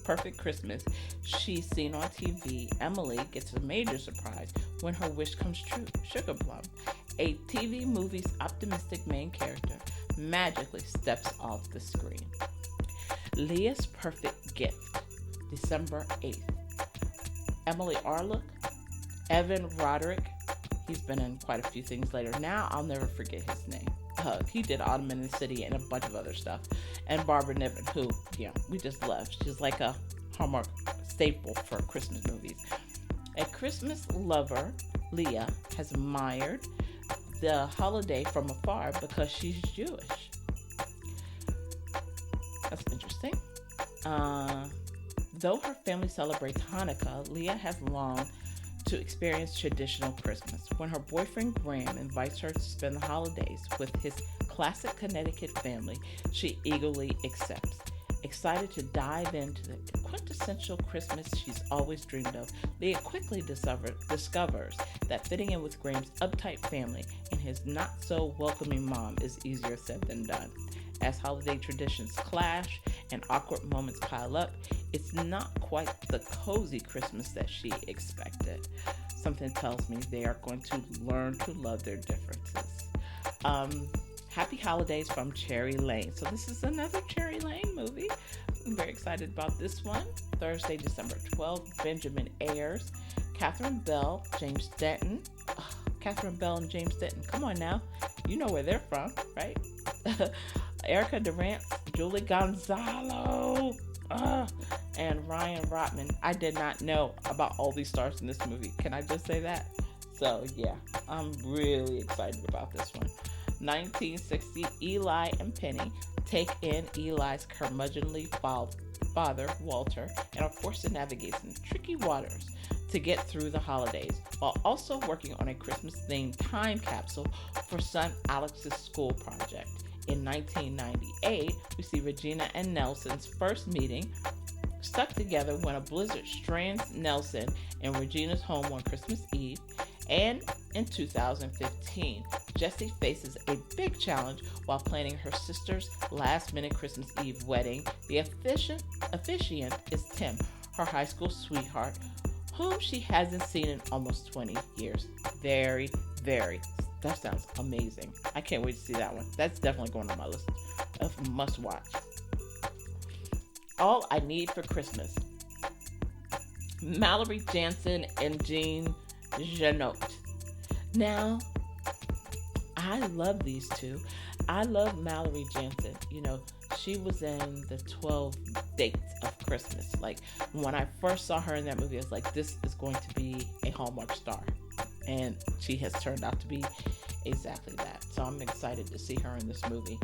[SPEAKER 1] perfect Christmas she's seen on TV, Emily gets a major surprise when her wish comes true. Sugar Plum, a TV movie's optimistic main character, magically steps off the screen. Leah's Perfect Gift, December 8th. Emily Arlick, Evan Roderick, he's been in quite a few things later. Now I'll never forget his name. He did Autumn in the City and a bunch of other stuff. And Barbara Niven, who, we just love. She's like a Hallmark staple for Christmas movies. A Christmas lover, Leah, has admired the holiday from afar because she's Jewish. That's interesting. Though her family celebrates Hanukkah, Leah has longed to experience traditional Christmas. When her boyfriend Graham invites her to spend the holidays with his classic Connecticut family, she eagerly accepts. Excited to dive into the quintessential Christmas she's always dreamed of, Leah quickly discovers that fitting in with Graham's uptight family and his not-so-welcoming mom is easier said than done. As holiday traditions clash and awkward moments pile up, it's not quite the cozy Christmas that she expected. Something tells me they are going to learn to love their differences. Happy Holidays from Cherry Lane. So this is another Cherry Lane movie. I'm very excited about this one. Thursday, December 12th, Benjamin Ayers, Catherine Bell, James Denton. Oh, Catherine Bell and James Denton. Come on now. You know where they're from, right? Erica Durant, Julie Gonzalo, and Ryan Rotman. I did not know about all these stars in this movie. Can I just say that? So yeah, I'm really excited about this one. 1960, Eli and Penny take in Eli's curmudgeonly father, Walter, and are forced to navigate some tricky waters to get through the holidays, while also working on a Christmas-themed time capsule for son Alex's school project. In 1998, we see Regina and Nelson's first meeting, stuck together when a blizzard strands Nelson in Regina's home on Christmas Eve. And in 2015, Jessie faces a big challenge while planning her sister's last-minute Christmas Eve wedding. The officiant is Tim, her high school sweetheart, whom she hasn't seen in almost 20 years. Very, that sounds amazing. I can't wait to see that one. That's definitely going on my list of must-watch. All I Need for Christmas. Mallory Jansen and Jean Janot. Now, I love these two. I love Mallory Jansen. You know, she was in the 12 Dates of Christmas. Like, when I first saw her in that movie, I was like, this is going to be a Hallmark star. And she has turned out to be exactly that. So I'm excited to see her in this movie.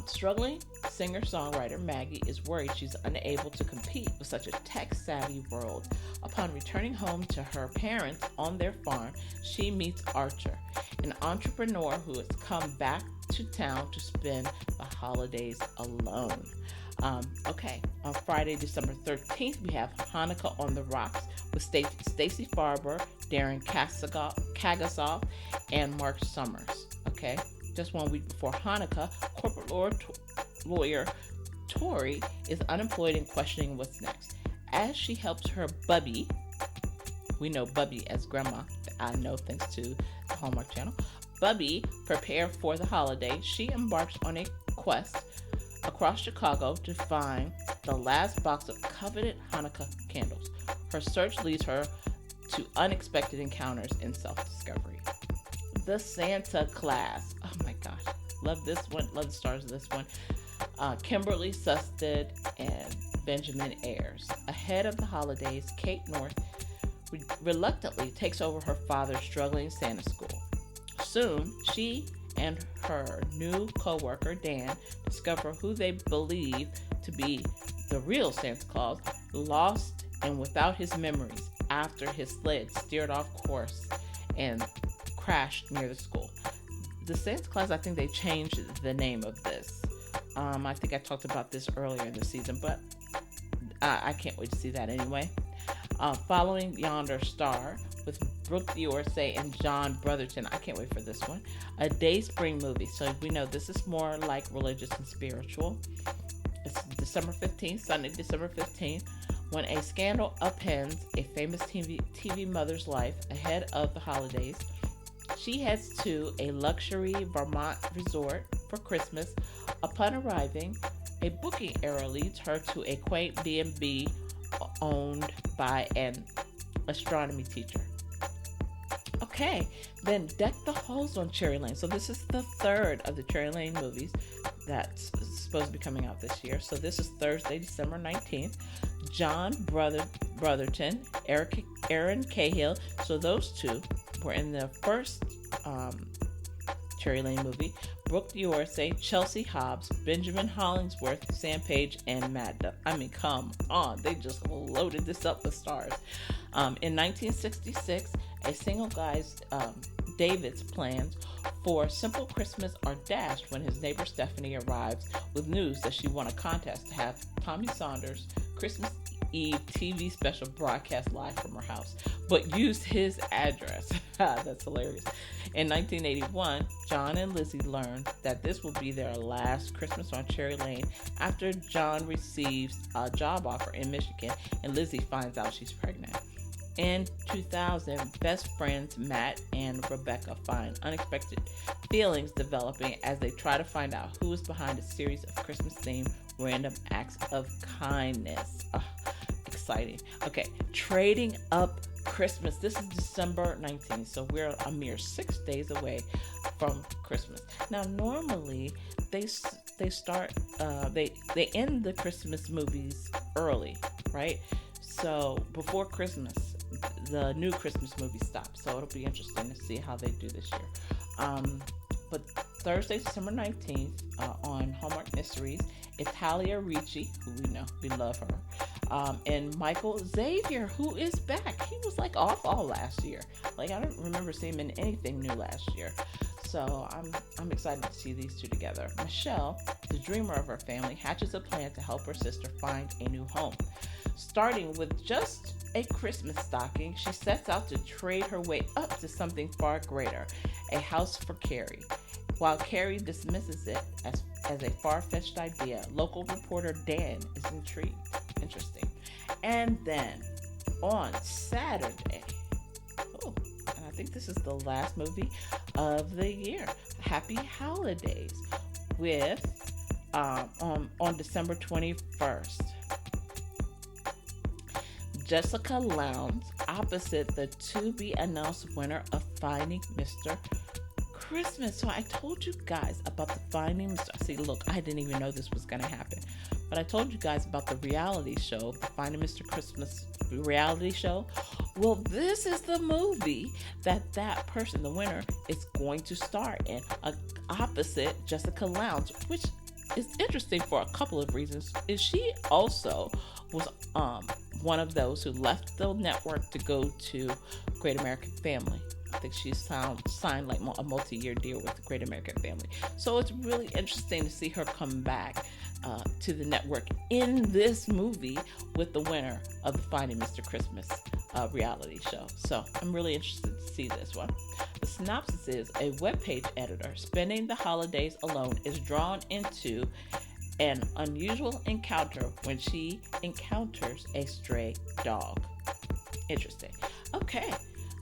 [SPEAKER 1] Struggling singer-songwriter Maggie is worried she's unable to compete with such a tech-savvy world. Upon returning home to her parents on their farm, she meets Archer, an entrepreneur who has come back to town to spend the holidays alone. On Friday, December 13th, we have Hanukkah on the Rocks with Stacey Farber, Darren Kagasoff, and Mark Summers. Okay, just 1 week before Hanukkah, corporate lawyer Tori is unemployed and questioning what's next. As she helps her Bubby, we know Bubby as Grandma, I know thanks to the Hallmark Channel, Bubby prepare for the holiday, she embarks on a quest across Chicago to find the last box of coveted Hanukkah candles. Her search leads her to unexpected encounters and self-discovery. The Santa Class. Oh my gosh. Love this one. Love the stars of this one. Kimberly Susted and Benjamin Ayers. Ahead of the holidays, Kate North reluctantly takes over her father's struggling Santa school. Soon, she and her new co-worker Dan discover who they believe to be the real Santa Claus, lost and without his memories after his sled steered off course and crashed near the school. The Santa Claus, I think they changed the name of this. I think I talked about this earlier in the season, but I can't wait to see that anyway. Following Yonder Star with Brooke D'Orsay and John Brotherton. I can't wait for this one. A Dayspring movie. So we know this is more like religious and spiritual. It's December 15th, Sunday, December 15th, when a scandal upends a famous TV mother's life ahead of the holidays. She heads to a luxury Vermont resort for Christmas. Upon arriving, a booking error leads her to a quaint B&B owned by an astronomy teacher. Okay, then Deck the Halls on Cherry Lane. So this is the third of the Cherry Lane movies that's supposed to be coming out this year. So this is Thursday, December 19th. John Brotherton, Aaron Cahill. So those two were in the first Cherry Lane movie. Brooke D'Orsay, Chelsea Hobbs, Benjamin Hollingsworth, Sam Page, and Matt Duff. I mean, come on. They just loaded this up with stars. In 1966, a single guy's David's plans for a simple Christmas are dashed when his neighbor Stephanie arrives with news that she won a contest to have Tommy Saunders' Christmas Eve TV special broadcast live from her house, but used his address. That's hilarious. In 1981, John and Lizzie learn that this will be their last Christmas on Cherry Lane after John receives a job offer in Michigan and Lizzie finds out she's pregnant. In 2000, best friends Matt and Rebecca find unexpected feelings developing as they try to find out who is behind a series of Christmas-themed random acts of kindness. Exciting. Okay, Trading Up Christmas. This is December 19th, so we're a mere 6 days away from Christmas. Now, normally they end the Christmas movies early, right? So before Christmas, the new Christmas movie stops. So it'll be interesting to see how they do this year. But Thursday, December 19th, on Hallmark Mysteries, it's Talia Ricci, who we know, we love her, and Michael Xavier, who is back. He was like off all last year. Like, I don't remember seeing him in anything new last year. So I'm excited to see these two together. Michelle, the dreamer of her family, hatches a plan to help her sister find a new home. Starting with just a Christmas stocking, she sets out to trade her way up to something far greater, a house for Carrie. While Carrie dismisses it as a far-fetched idea, local reporter Dan is intrigued. Interesting. And then on Saturday, and I think this is the last movie of the year, Happy Holidays, with on December 21st. Jessica Lowndes opposite the to-be-announced winner of Finding Mr. Christmas. So I told you guys about the Finding Mr. See, look, I didn't even know this was going to happen. But I told you guys about the reality show, the Finding Mr. Christmas reality show. Well, this is the movie that person, the winner, is going to star in, opposite Jessica Lowndes, which is interesting for a couple of reasons. Is she also was one of those who left the network to go to Great American Family. I think she's signed like a multi-year deal with the Great American Family. So it's really interesting to see her come back to the network in this movie with the winner of the Finding Mr. Christmas reality show. So I'm really interested to see this one. The synopsis is a webpage editor spending the holidays alone is drawn into an unusual encounter when she encounters a stray dog. Interesting. Okay,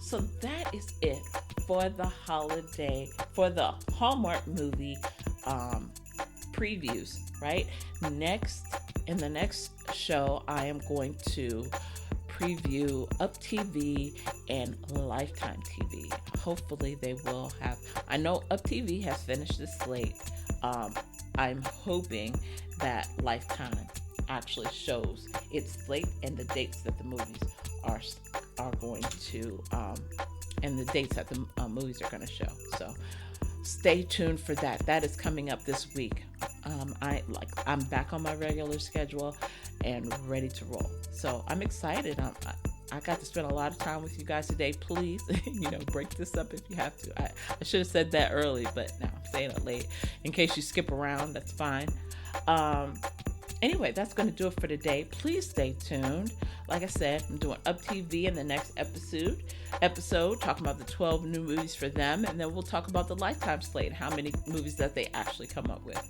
[SPEAKER 1] so that is it for the Hallmark movie previews, right? In the next show, I am going to preview Up TV and Lifetime TV. Hopefully they will have, I know Up TV has finished the slate. I'm hoping that Lifetime actually shows its slate and the dates that the movies are going to, and the dates that the movies are going to show. So stay tuned for that. That is coming up this week. I'm back on my regular schedule and ready to roll. So I'm excited. I got to spend a lot of time with you guys today. Please, break this up if you have to. I should have said that early, but now I'm saying it late. In case you skip around, that's fine. Anyway, that's going to do it for today. Please stay tuned. Like I said, I'm doing Up TV in the next episode, talking about the 12 new movies for them, and then we'll talk about the Lifetime slate, how many movies that they actually come up with.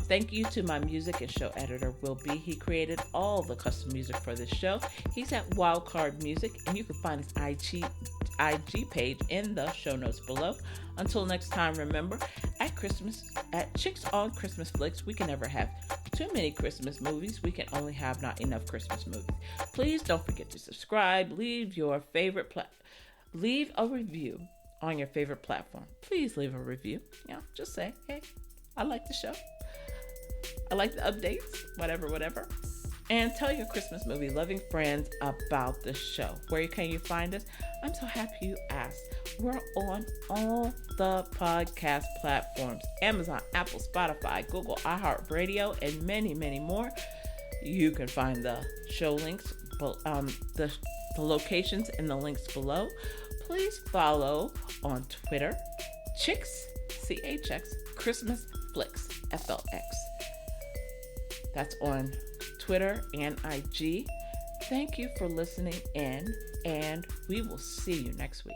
[SPEAKER 1] Thank you to my music and show editor, Will B. He created all the custom music for this show. He's at Wildcard Music, and you can find his IG page in the show notes below. Until next time, remember, at Chicks on Christmas Flicks, we can never have too many Christmas movies. We can only have not enough Christmas movies. Please don't forget to subscribe. Leave a review on your favorite platform. Please leave a review. Just say, hey, I like the show. I like the updates, whatever. And tell your Christmas movie loving friends about the show. Where can you find us? I'm so happy you asked. We're on all the podcast platforms: Amazon, Apple, Spotify, Google, iHeartRadio, and many, many more. You can find the show links, the locations in the links below. Please follow on Twitter, Chicks, CHX, Christmas Flicks, FLX. That's on Twitter and IG. Thank you for listening in, and we will see you next week.